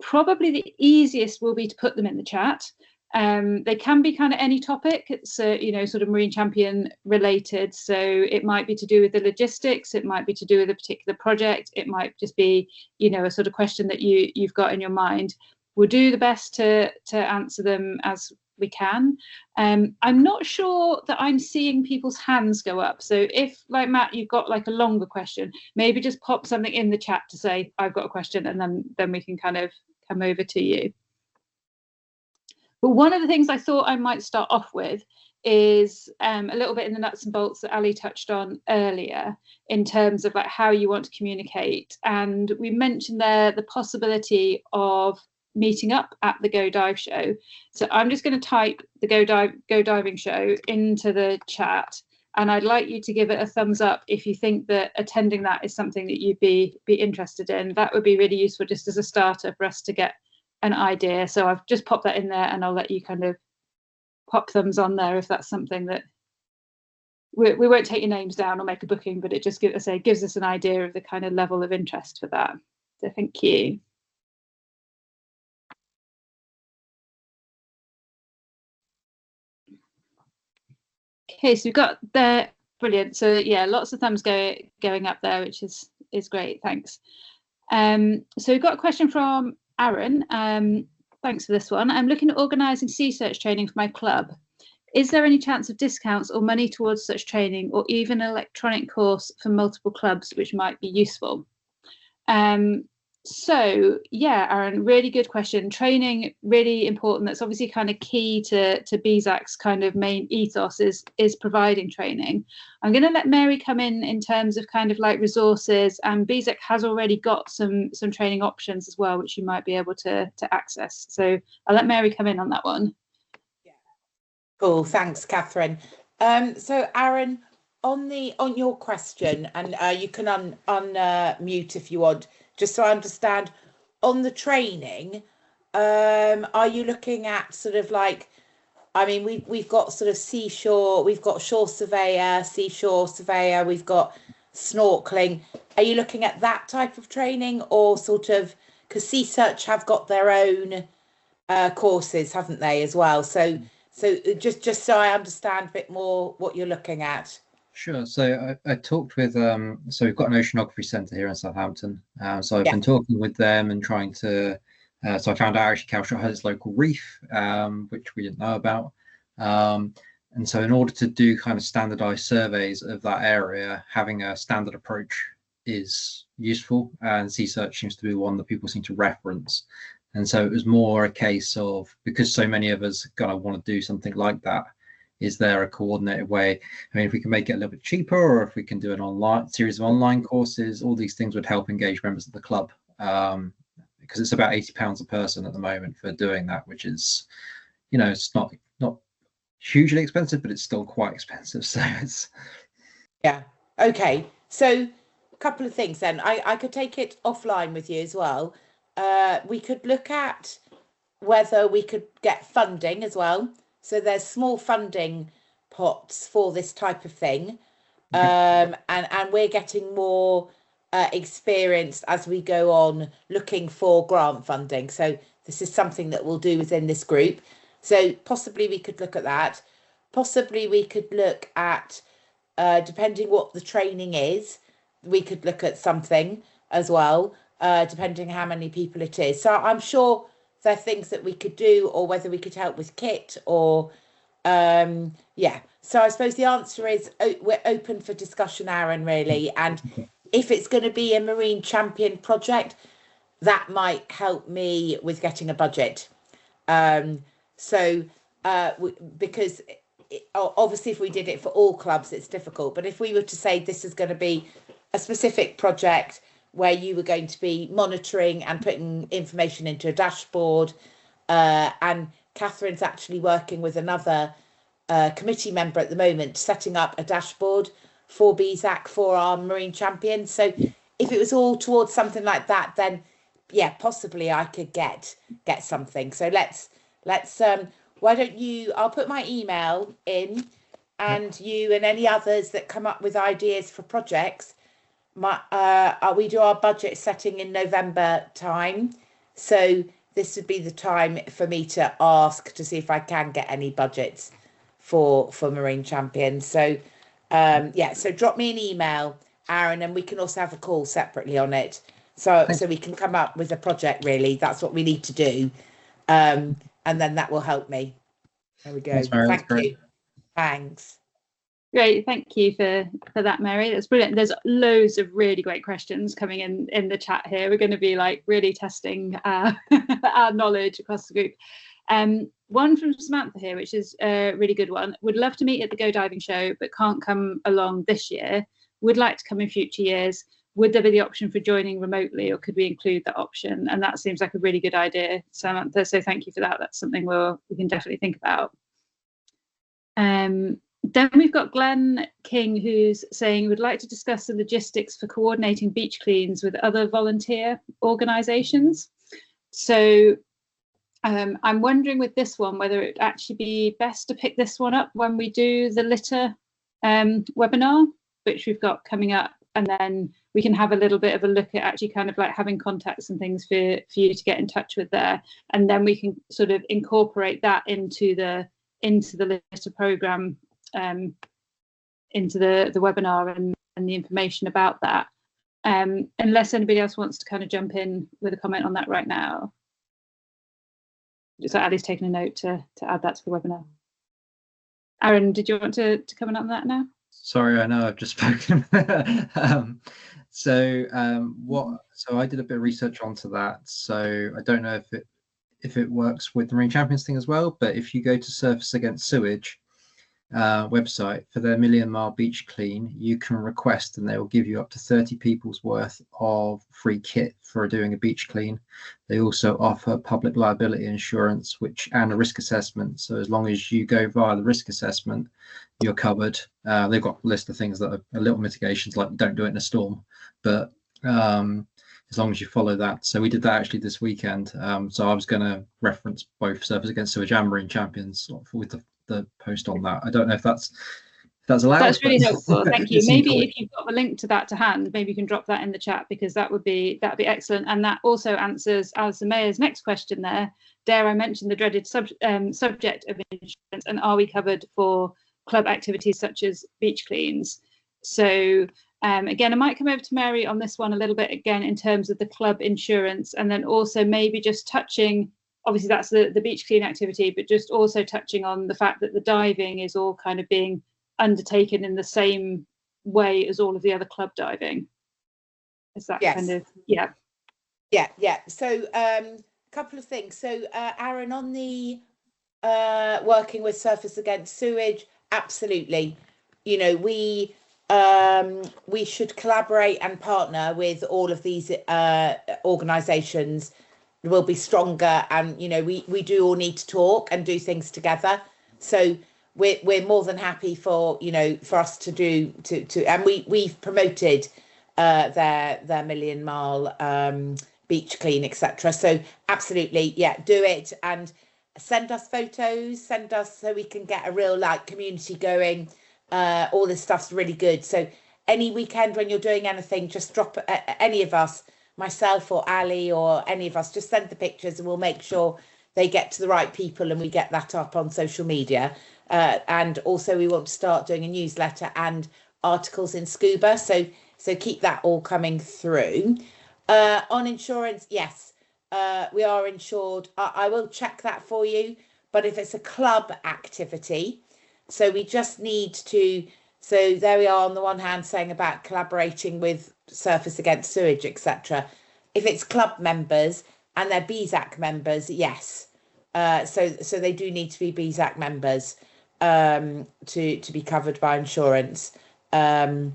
Probably the easiest will be to put them in the chat. They can be kind of any topic. It's sort of Marine Champion related. So it might be to do with the logistics. It might be to do with a particular project. It might just be, a sort of question that you've got in your mind. We'll do the best to answer them as we can. I'm not sure that I'm seeing people's hands go up. So if, like Matt, you've got like a longer question, maybe just pop something in the chat to say, I've got a question, and then we can kind of come over to you. But one of the things I thought I might start off with is a little bit in the nuts and bolts that Ali touched on earlier in terms of like how you want to communicate. And we mentioned there the possibility of meeting up at the Go Dive show. So I'm just going to type the Go Diving show into the chat, and I'd like you to give it a thumbs up if you think that attending that is something that you'd be interested in. That would be really useful just as a starter for us to get an idea. So I've just popped that in there, and I'll let you kind of pop thumbs on there if that's something that we won't take your names down or make a booking, but it just gives us an idea of the kind of level of interest for that. So thank you. Okay, so we've got the brilliant. So yeah, lots of thumbs going up there, which is great. Thanks. So we've got a question from Aaron. Thanks for this one. I'm looking at organising sea search training for my club. Is there any chance of discounts or money towards such training, or even an electronic course for multiple clubs, which might be useful? So yeah, Aaron, really good question. Training, really important. That's obviously kind of key to BSAC's kind of main ethos is providing training. I'm going to let Mary come in terms of kind of like resources, and BSAC has already got some training options as well, which you might be able to access. So I'll let Mary come in on that one. Yeah. Cool. Thanks, Catherine. So Aaron, on your question, and you can unmute if you want. Just so I understand, on the training, are you looking at sort of like, I mean, we've got sort of seashore, we've got shore surveyor, seashore surveyor, we've got snorkeling. Are you looking at that type of training, or sort of, because Sea Search have got their own courses, haven't they, as well? So just so I understand a bit more what you're looking at. Sure. So I talked with, so we've got an oceanography centre here in Southampton. So I've been talking with them and trying to, so I found out actually Calshot has its local reef, which we didn't know about. And so in order to do kind of standardized surveys of that area, having a standard approach is useful, and Sea Search seems to be one that people seem to reference. And so it was more a case of, because so many of us kind of want to do something like that, is there a coordinated way? I mean, if we can make it a little bit cheaper, or if we can do an online series of online courses, all these things would help engage members of the club, because it's about £80 a person at the moment for doing that, which is, it's not hugely expensive, but it's still quite expensive. So it's okay. So a couple of things then. I could take it offline with you as well. We could look at whether we could get funding as well. So there's small funding pots for this type of thing, and we're getting more experienced as we go on looking for grant funding. So this is something that we'll do within this group. So possibly we could look at that. Possibly we could look at, depending what the training is, we could look at something as well, depending how many people it is. So I'm sure there are things that we could do, or whether we could help with kit, or so I suppose the answer is we're open for discussion, Aaron, really. And if it's going to be a Marine Champion project, that might help me with getting a budget. Because obviously if we did it for all clubs, it's difficult, but if we were to say this is going to be a specific project where you were going to be monitoring and putting information into a dashboard, and Catherine's actually working with another committee member at the moment, setting up a dashboard for BSAC for our Marine Champions. So if it was all towards something like that, then possibly I could get something. So let's why don't you, I'll put my email in, and you and any others that come up with ideas for projects, we do our budget setting in November time, so this would be the time for me to ask to see if I can get any budgets for Marine Champions. So so drop me an email, Aaron, and we can also have a call separately on it, so we can come up with a project. Really, that's what we need to do, and then that will help me. There we go. Thanks, Mary. Thank you. Thanks. Great, thank you for that, Mary. That's brilliant. There's loads of really great questions coming in the chat here. We're going to be really testing our knowledge across the group. One from Samantha here, which is a really good one. Would love to meet at the Go Diving Show, but can't come along this year. Would like to come in future years. Would there be the option for joining remotely, or could we include that option? And that seems like a really good idea, Samantha. So thank you for that. That's something we can definitely think about. Then we've got Glenn King, who's saying would like to discuss the logistics for coordinating beach cleans with other volunteer organisations. So I'm wondering with this one whether it'd actually be best to pick this one up when we do the litter webinar, which we've got coming up, and then we can have a little bit of a look at actually kind of like having contacts and things for you to get in touch with there, and then we can sort of incorporate that into the litter programme, into the webinar and the information about that, unless anybody else wants to kind of jump in with a comment on that right now. So Ali's taking a note to add that to the webinar. Aaron, did you want to comment on that now? Sorry, I know I've just spoken. So I did a bit of research onto that. So I don't know if it works with the Marine Champions thing as well, but if you go to Surface Against Sewage website for their Million Mile Beach Clean, you can request and they will give you up to 30 people's worth of free kit for doing a beach clean. They also offer public liability insurance and a risk assessment. So as long as you go via the risk assessment, you're covered. They've got a list of things that are little mitigations, like don't do it in a storm, but as long as you follow that. So we did that actually this weekend. So I was going to reference both Surface Against Sewage and Marine Champions with the post on that. I don't know if that's allowed. That's really helpful. Thank you. Maybe if you've got a link to that to hand, maybe you can drop that in the chat, because that'd be excellent. And that also answers Alison Mayer's next question there. Dare I mention the dreaded subject of insurance, and are we covered for club activities such as beach cleans? So again, I might come over to Mary on this one a little bit again in terms of the club insurance, and then also maybe just touching obviously that's the beach clean activity, but just also touching on the fact that the diving is all kind of being undertaken in the same way as all of the other club diving. Is that kind of, yeah. So a couple of things. So Aaron, on the working with Surfers Against Sewage, absolutely. You know, we should collaborate and partner with all of these organisations. We'll be stronger, and you know, we do all need to talk and do things together. So we're more than happy for, you know, for us to do and we've promoted their Million Mile beach clean, etc. So absolutely, yeah, do it and send us photos, send us so we can get a real like community going. All this stuff's really good. So any weekend when you're doing anything, just drop any of us, myself or Ali or any of us, just send the pictures and we'll make sure they get to the right people and we get that up on social media. And also we want to start doing a newsletter and articles in Scuba. So keep that all coming through. On insurance, yes, we are insured. I will check that for you. But if it's a club activity, so we just need to, so there we are on the one hand saying about collaborating with Surfers Against Sewage, etc. If it's club members and they're BSAC members, yes. So they do need to be BSAC members to be covered by insurance. And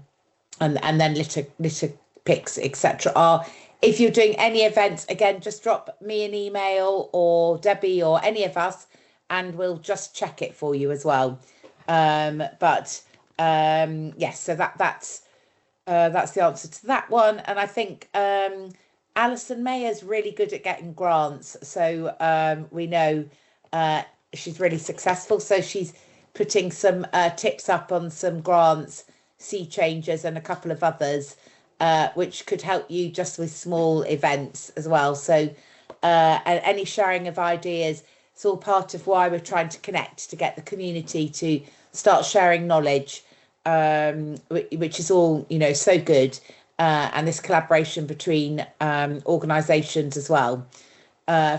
then litter picks, etc. If you're doing any events, again, just drop me an email or Debbie or any of us, and we'll just check it for you as well. Yes, so that's the answer to that one. And I think Alison Mayer's really good at getting grants, so we know she's really successful. So she's putting some tips up on some grants, Sea Changers, and a couple of others, which could help you just with small events as well. So and any sharing of ideas, it's all part of why we're trying to connect, to get the community to start sharing knowledge, which is all, you know, so good. And this collaboration between organisations as well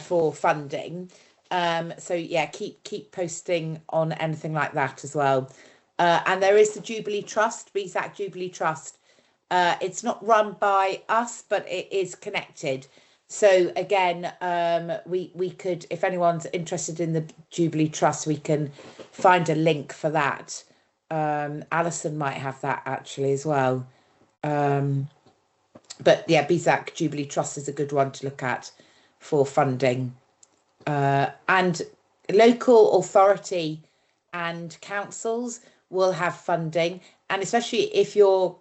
for funding. So yeah, keep posting on anything like that as well. And there is the Jubilee Trust, BSAC Jubilee Trust. It's not run by us, but it is connected. So again, we could, if anyone's interested in the Jubilee Trust, we can find a link for that. Alison might have that actually as well. But yeah, BSAC Jubilee Trust is a good one to look at for funding. And local authority and councils will have funding, and especially if your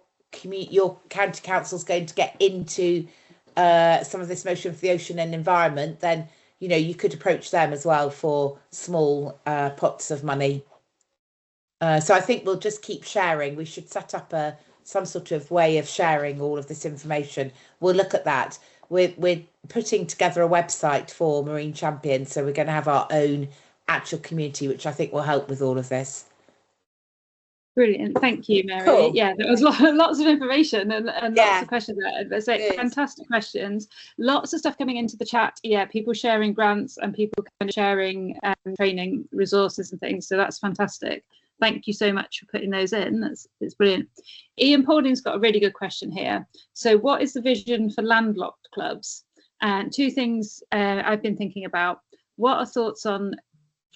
county council is going to get into some of this motion for the ocean and environment, then you know you could approach them as well for small pots of money. So I think we'll just keep sharing. We should set up some sort of way of sharing all of this information. We'll look at that. We're putting together a website for Marine Champion, so we're going to have our own actual community, which I think will help with all of this. Brilliant, thank you, Mary. Cool. Yeah, there was lots of information and lots of questions there. So fantastic questions. Lots of stuff coming into the chat. Yeah, people sharing grants and people kind of sharing training resources and things. So that's fantastic. Thank you so much for putting those in. It's brilliant. Ian Paulding's got a really good question here. So what is the vision for landlocked clubs? And two things I've been thinking about. What are thoughts on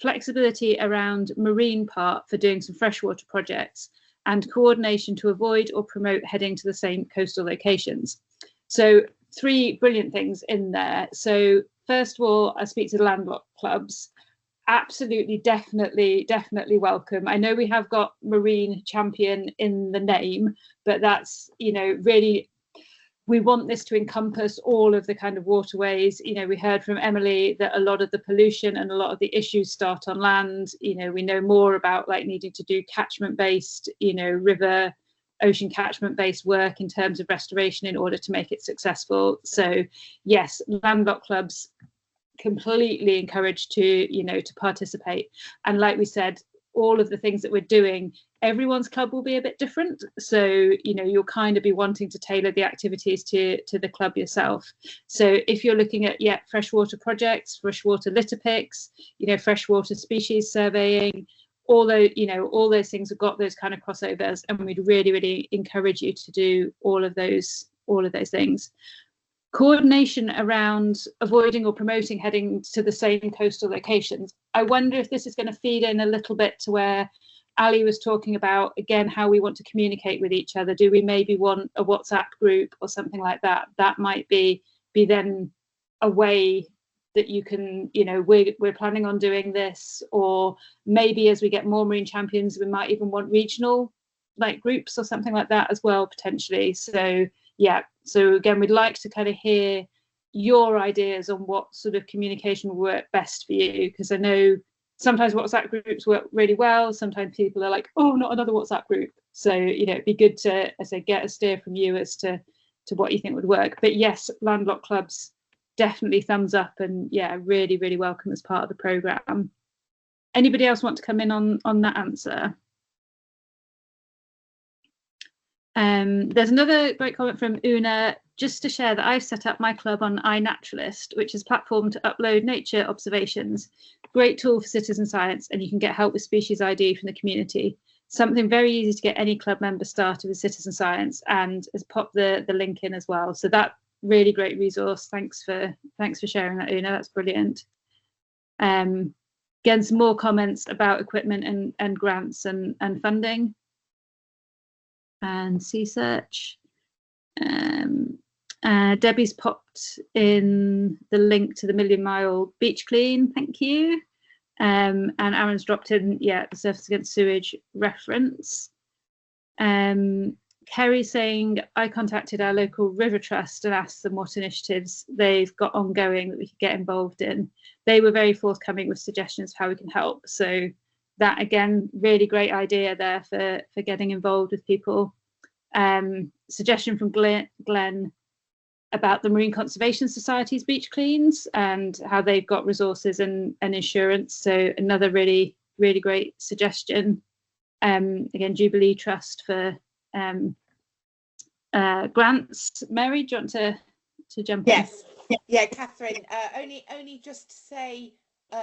flexibility around marine part for doing some freshwater projects and coordination to avoid or promote heading to the same coastal locations? So three brilliant things in there. So first of all, I speak to the landlocked clubs. Absolutely, definitely welcome. I know we have got Marine Champion in the name, but that's, you know, really, we want this to encompass all of the kind of waterways. You know, we heard from Emily that a lot of the pollution and a lot of the issues start on land. You know, we know more about like needing to do catchment-based, you know, river, ocean catchment-based work in terms of restoration in order to make it successful. So yes, landlocked clubs completely encouraged to, you know, to participate. And like we said, all of the things that we're doing, everyone's club will be a bit different. So, you know, you'll kind of be wanting to tailor the activities to the club yourself. So if you're looking at, freshwater projects, freshwater litter picks, you know, freshwater species surveying, all those things have got those kind of crossovers, and we'd really, really encourage you to do all of those things. Coordination around avoiding or promoting heading to the same coastal locations. I wonder if this is going to feed in a little bit to where Ali was talking about, again, how we want to communicate with each other. Do we maybe want a WhatsApp group or something like that? That might be then a way that you can, you know, we're planning on doing this, or maybe as we get more marine champions, we might even want regional like groups or something like that as well, potentially. So yeah, so again, we'd like to kind of hear your ideas on what sort of communication will work best for you, because I know sometimes WhatsApp groups work really well. Sometimes people are like, oh, not another WhatsApp group. So, you know, it'd be good to, as I say, get a steer from you as to what you think would work. But yes, landlocked clubs, definitely thumbs up, and yeah, really, really welcome as part of the programme. Anybody else want to come in on that answer? There's another great comment from Una, just to share that I've set up my club on iNaturalist, which is a platform to upload nature observations. Great tool for citizen science, and you can get help with species ID from the community. Something very easy to get any club member started with citizen science, and has popped the link in as well. So that really great resource. Thanks for sharing that, Una. That's brilliant. Again, some more comments about equipment and grants and funding. And sea search. Debbie's popped in the link to the Million Mile Beach Clean, thank you. And Aaron's dropped in, the Surface Against Sewage reference. Kerry's saying, I contacted our local River Trust and asked them what initiatives they've got ongoing that we could get involved in. They were very forthcoming with suggestions of how we can help. So that, again, really great idea there for getting involved with people. Suggestion from Glenn about the Marine Conservation Society's beach cleans and how they've got resources and insurance. So another really, really great suggestion. Again, Jubilee Trust for grants. Mary, do you want to jump in? Yes. Yeah, Catherine, only just to say,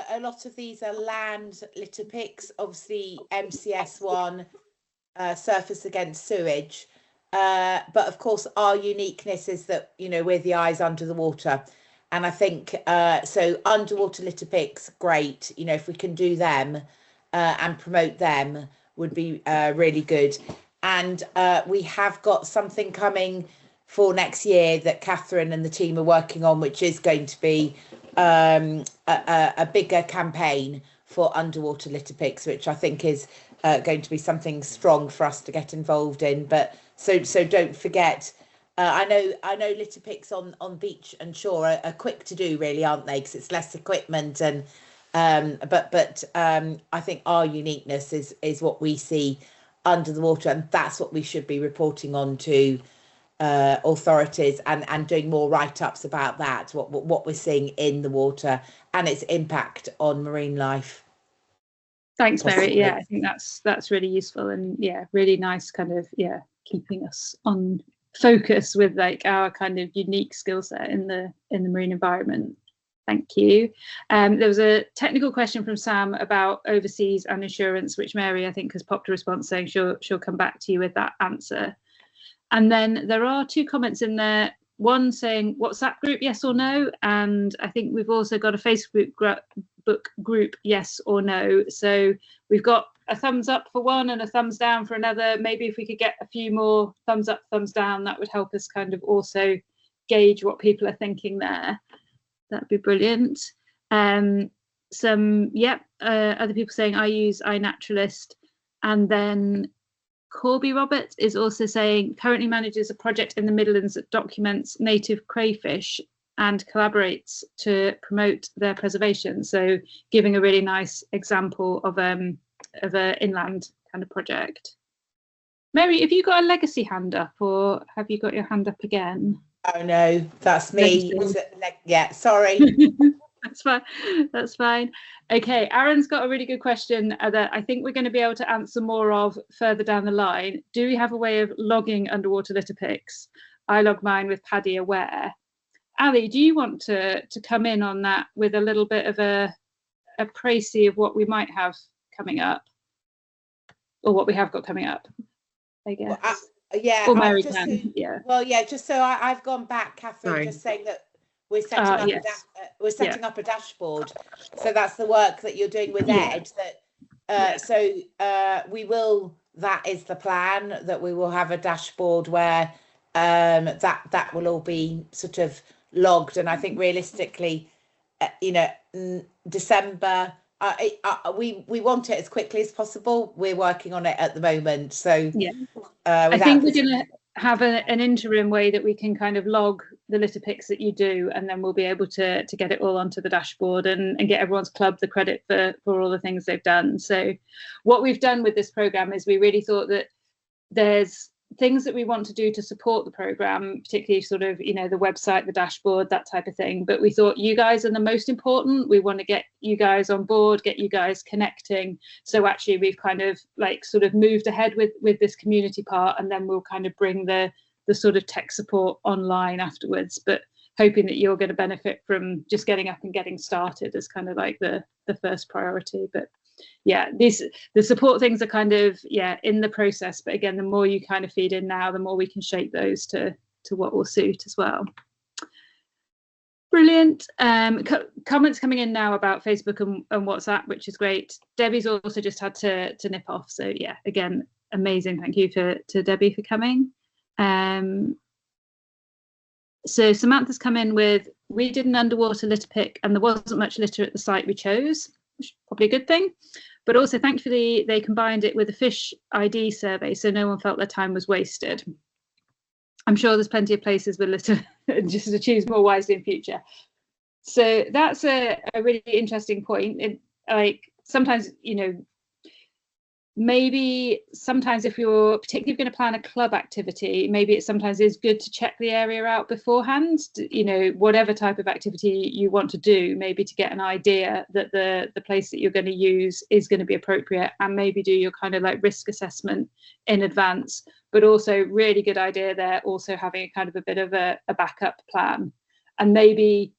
a lot of these are land litter picks, obviously MCS1, surface against sewage. But of course, our uniqueness is that, you know, we're the eyes under the water. And I think, so underwater litter picks, great. You know, if we can do them and promote them would be really good. And we have got something coming for next year that Catherine and the team are working on, which is going to be a bigger campaign for underwater litter picks, which I think is going to be something strong for us to get involved in. But so don't forget, I know litter picks on beach and shore are quick to do, really, aren't they? Because it's less equipment, and but I think our uniqueness is what we see under the water, and that's what we should be reporting on to authorities and doing more write-ups about that, what we're seeing in the water and its impact on marine life. Thanks, Mary. Yeah, I think that's really useful, and really nice, kind of keeping us on focus with like our kind of unique skill set in the marine environment. Thank you. There was a technical question from Sam about overseas and insurance, which Mary, I think, has popped a response saying she'll come back to you with that answer. And then there are two comments in there, one saying WhatsApp group, yes or no, and I think we've also got a Facebook group, yes or no. So we've got a thumbs up for one and a thumbs down for another. Maybe if we could get a few more thumbs up, thumbs down, that would help us kind of also gauge what people are thinking there. That'd be brilliant. Other people saying I use iNaturalist, and then Corby Robert is also saying currently manages a project in the Midlands that documents native crayfish and collaborates to promote their preservation. So giving a really nice example of an inland kind of project. Mary, have you got a legacy hand up, or have you got your hand up again? Oh no, that's me. Yeah, sorry. That's fine. That's fine. Okay, Aaron's got a really good question that I think we're going to be able to answer more of further down the line. Do we have a way of logging underwater litter picks? I log mine with Paddy Aware. Ali, do you want to come in on that with a little bit of a précis of what we might have coming up, or what we have got coming up, I guess? Well, yeah. Or Mary can. Yeah. Well, yeah. Just so I've gone back, Catherine, Sorry. just saying that we're setting up a dashboard. So that's the work that you're doing with Ed. That that is the plan, that we will have a dashboard where that will all be sort of logged. And I think realistically, December, we want it as quickly as possible. We're working on it at the moment. So I think we're going to have an interim way that we can kind of log the litter picks that you do, and then we'll be able to get it all onto the dashboard and get everyone's club the credit for all the things they've done. So what we've done with this program is we really thought that there's things that we want to do to support the program, particularly sort of, the website, the dashboard, that type of thing. But we thought you guys are the most important. We want to get you guys on board, get you guys connecting. So actually we've kind of sort of moved ahead with this community part, and then we'll kind of bring the sort of tech support online afterwards, but hoping that you're going to benefit from just getting up and getting started as kind of like the first priority. But yeah, the support things are kind of in the process, but again, the more you kind of feed in now, the more we can shape those to what will suit as well. Brilliant. Comments coming in now about Facebook and WhatsApp, which is great. Debbie's also just had to nip off, so yeah, again, amazing. Thank you to Debbie for coming. So Samantha's come in with, we did an underwater litter pick and there wasn't much litter at the site we chose, which is probably a good thing, but also thankfully they combined it with a fish ID survey, so no one felt their time was wasted. I'm sure there's plenty of places with litter just to choose more wisely in future. So that's a really interesting point. Sometimes, maybe sometimes if you're particularly going to plan a club activity, maybe it sometimes is good to check the area out beforehand, whatever type of activity you want to do, maybe to get an idea that the place that you're going to use is going to be appropriate, and maybe do your kind of risk assessment in advance. But also really good idea there also having a kind of a bit of a backup plan. And maybe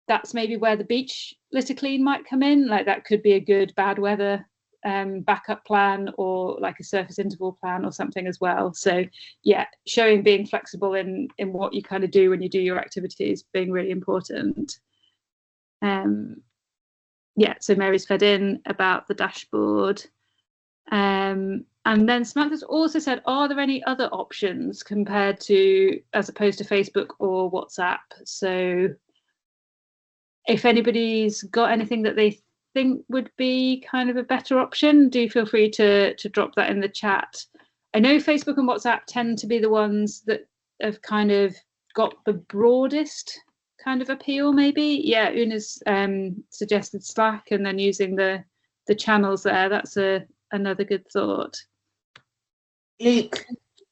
that's where the beach litter clean might come in. That could be a good bad weather backup plan, or a surface interval plan or something as well. So yeah, showing being flexible in what you kind of do when you do your activities being really important. So Mary's fed in about the dashboard. And then Samantha's also said, are there any other options compared to, as opposed to Facebook or WhatsApp? So if anybody's got anything that they think would be kind of a better option, do feel free to drop that in the chat. I know Facebook and WhatsApp tend to be the ones that have kind of got the broadest kind of appeal, maybe. Yeah, Una's suggested Slack, and then using the channels there. That's another good thought. Luke,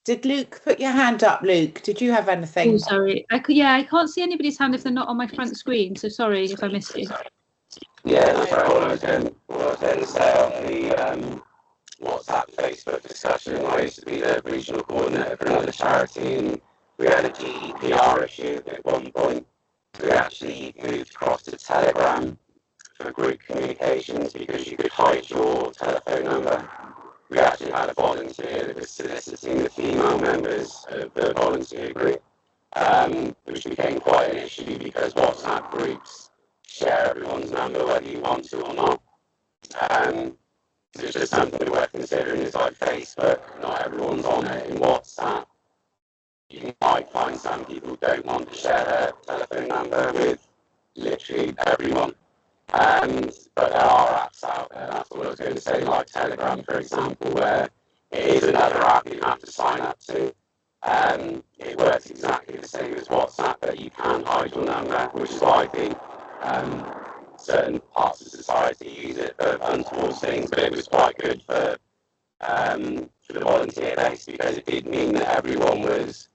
did Luke put your hand up? Luke, did you have anything? Oh, sorry. I can't see anybody's hand if they're not on my front screen, so sorry if I missed you. Yeah, that's right. What I was going to say on the WhatsApp, Facebook discussion, I used to be the regional coordinator for another charity, and we had a GDPR issue at one point. We actually moved across to Telegram for group communications because you could hide your telephone number. We actually had a volunteer that was soliciting the female members of the volunteer group, which became quite an issue because WhatsApp groups share everyone's number whether you want to or not. It's just something we're considering. Is like Facebook, not everyone's on it. In WhatsApp, you might find some people don't want to share their telephone number with literally everyone. But there are apps out there, that's what I was going to say, like Telegram, for example, where it is another app you have to sign up to. It works exactly the same as WhatsApp, but you can hide your number, which is why I think certain parts of society use it for untoward things, but it was quite good for the volunteer base because it did mean that everyone was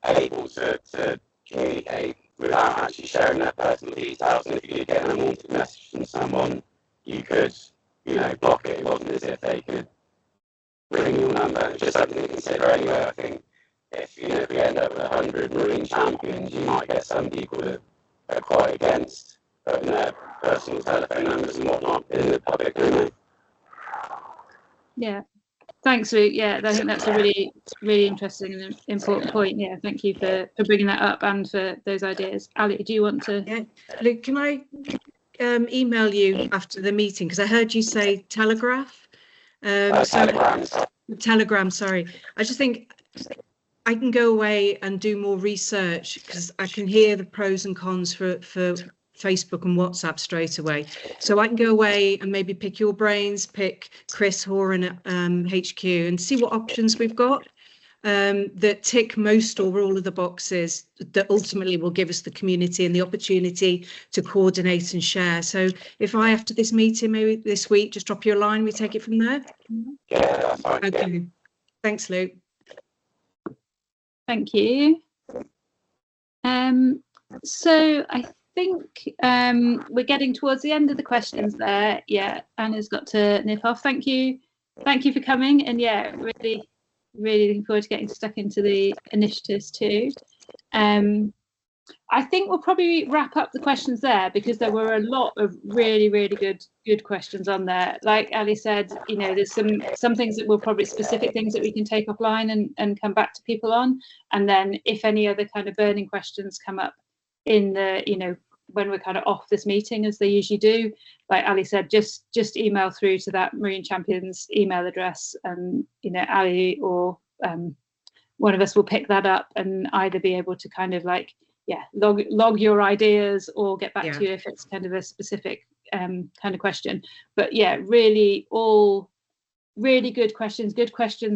able to communicate without actually sharing their personal details. And if you get an unwanted message from someone, you could, block it. It wasn't as if they could ring your number. It's just something to consider anyway. I think if we end up with 100 Marine Champions, you might get some people that are quite against putting their personal telephone numbers and whatnot in the public domain. Yeah. Thanks, Luke. Yeah, I think that's a really, really interesting and important point. Yeah, thank you for bringing that up and for those ideas. Ali, do you want to? Yeah, Luke, can I email you after the meeting? Because I heard you say Telegraph. Telegram, sorry. I just think I can go away and do more research because I can hear the pros and cons for Facebook and WhatsApp straight away. So I can go away and maybe pick your brains, pick Chris Horan at HQ and see what options we've got that tick most or all of the boxes that ultimately will give us the community and the opportunity to coordinate and share. So if I, after this meeting, maybe this week, just drop you a line, we take it from there. Yeah, that's fine. Okay. Thanks, Luke. Thank you. So I think we're getting towards the end of the questions there. Yeah, Anna's got to nip off. Thank you for coming, and yeah, really looking forward to getting stuck into the initiatives too. I think we'll probably wrap up the questions there because there were a lot of really good questions on there. Like Ali said, there's some things that will probably specific things that we can take offline and come back to people on, and then if any other kind of burning questions come up in the when we're kind of off this meeting, as they usually do, like Ali said, just email through to that Marine Champions email address, and Ali or one of us will pick that up and either be able to kind of log your ideas or get back to you if it's kind of a specific kind of question. But yeah, really all really good questions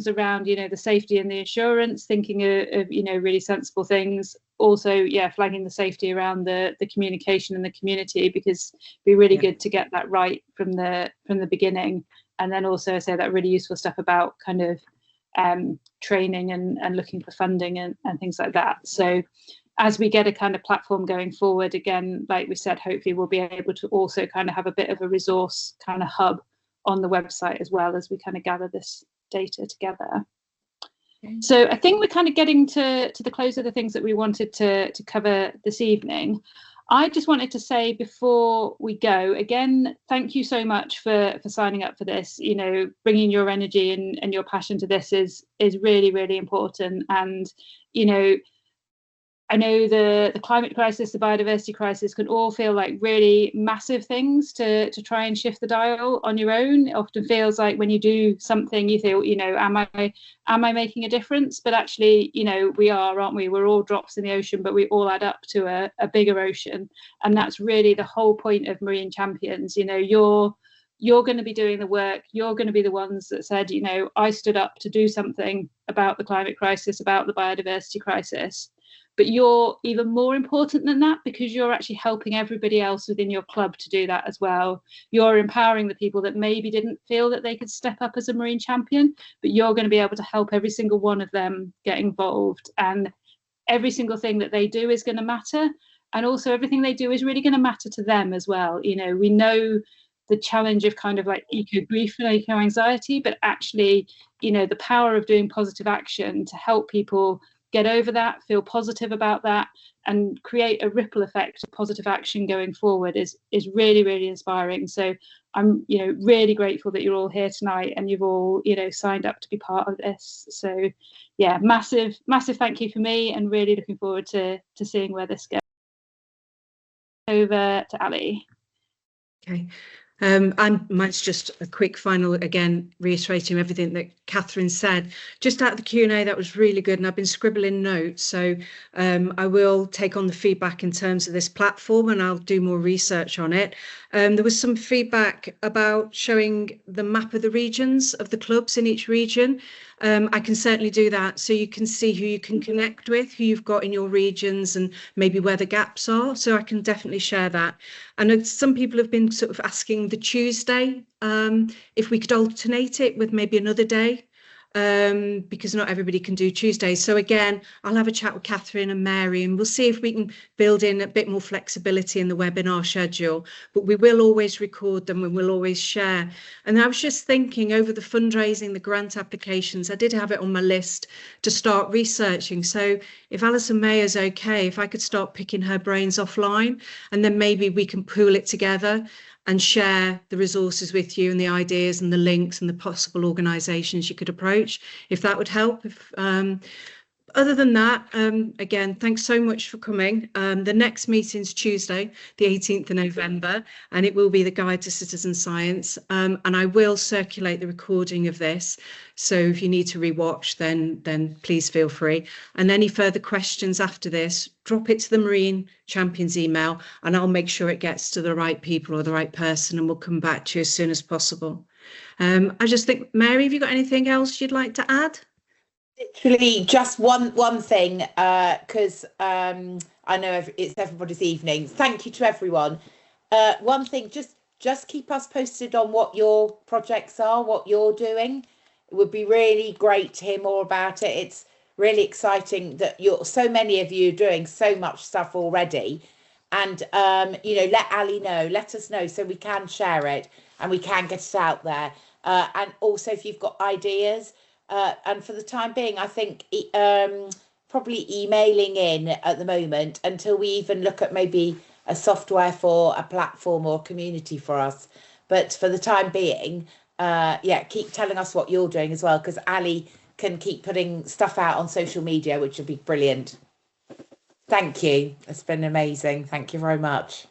around the safety and the insurance, thinking of really sensible things. Also, flagging the safety around the communication and the community, because it'd be really good to get that right from the beginning. And then also I say that really useful stuff about kind of training and looking for funding and things like that. So as we get a kind of platform going forward, again, like we said, hopefully we'll be able to also kind of have a bit of a resource kind of hub on the website as well as we kind of gather this data together. Okay. So I think we're kind of getting to the close of the things that we wanted to cover this evening. I just wanted to say before we go, again, thank you so much for signing up for this. Bringing your energy and your passion to this is really important. And I know the climate crisis, the biodiversity crisis can all feel like really massive things to try and shift the dial on your own. It often feels like when you do something, you feel, am I making a difference? But actually, we are, aren't we? We're all drops in the ocean, but we all add up to a bigger ocean. And that's really the whole point of Marine Champions. You're going to be doing the work. You're going to be the ones that said, I stood up to do something about the climate crisis, about the biodiversity crisis. But you're even more important than that, because you're actually helping everybody else within your club to do that as well. You're empowering the people that maybe didn't feel that they could step up as a Marine Champion, but you're going to be able to help every single one of them get involved. And every single thing that they do is going to matter. And also everything they do is really going to matter to them as well. We know the challenge of kind of like eco-grief and eco-anxiety, but actually, the power of doing positive action to help people get over that, feel positive about that, and create a ripple effect of positive action going forward is really inspiring. So I'm really grateful that you're all here tonight and you've all signed up to be part of this. So yeah, massive thank you for me, and really looking forward to seeing where this goes. Over to Ali. Okay. Mine's just a quick final, again, reiterating everything that Catherine said. Just out of the Q&A, that was really good, and I've been scribbling notes. So I will take on the feedback in terms of this platform, and I'll do more research on it. There was some feedback about showing the map of the regions of the clubs in each region. I can certainly do that, so you can see who you can connect with, who you've got in your regions, and maybe where the gaps are. So I can definitely share that. And some people have been sort of asking the Tuesday if we could alternate it with maybe another day. because not everybody can do Tuesdays. So again, I'll have a chat with Catherine and Mary, and we'll see if we can build in a bit more flexibility in the webinar schedule. But we will always record them and we'll always share. And I was just thinking, over the fundraising, the grant applications, I did have it on my list to start researching. So if Alison May is okay, if I could start picking her brains offline, and then maybe we can pool it together and share the resources with you and the ideas and the links and the possible organisations you could approach, if that would help. Other than that, again, thanks so much for coming. The next meeting's Tuesday, the 18th of November, and it will be the Guide to Citizen Science. And I will circulate the recording of this. So if you need to rewatch, then please feel free. And any further questions after this, drop it to the Marine Champions email, and I'll make sure it gets to the right people or the right person, and we'll come back to you as soon as possible. I just think, Mary, have you got anything else you'd like to add? Literally just one thing, because I know it's everybody's evening. Thank you to everyone. One thing, just keep us posted on what your projects are, what you're doing. It would be really great to hear more about it. It's really exciting that so many of you are doing so much stuff already. And let Ali know, let us know, so we can share it and we can get it out there. And also, if you've got ideas. And for the time being, I think probably emailing in at the moment until we even look at maybe a software for a platform or community for us. But for the time being, keep telling us what you're doing as well, because Ali can keep putting stuff out on social media, which would be brilliant. Thank you. It's been amazing. Thank you very much.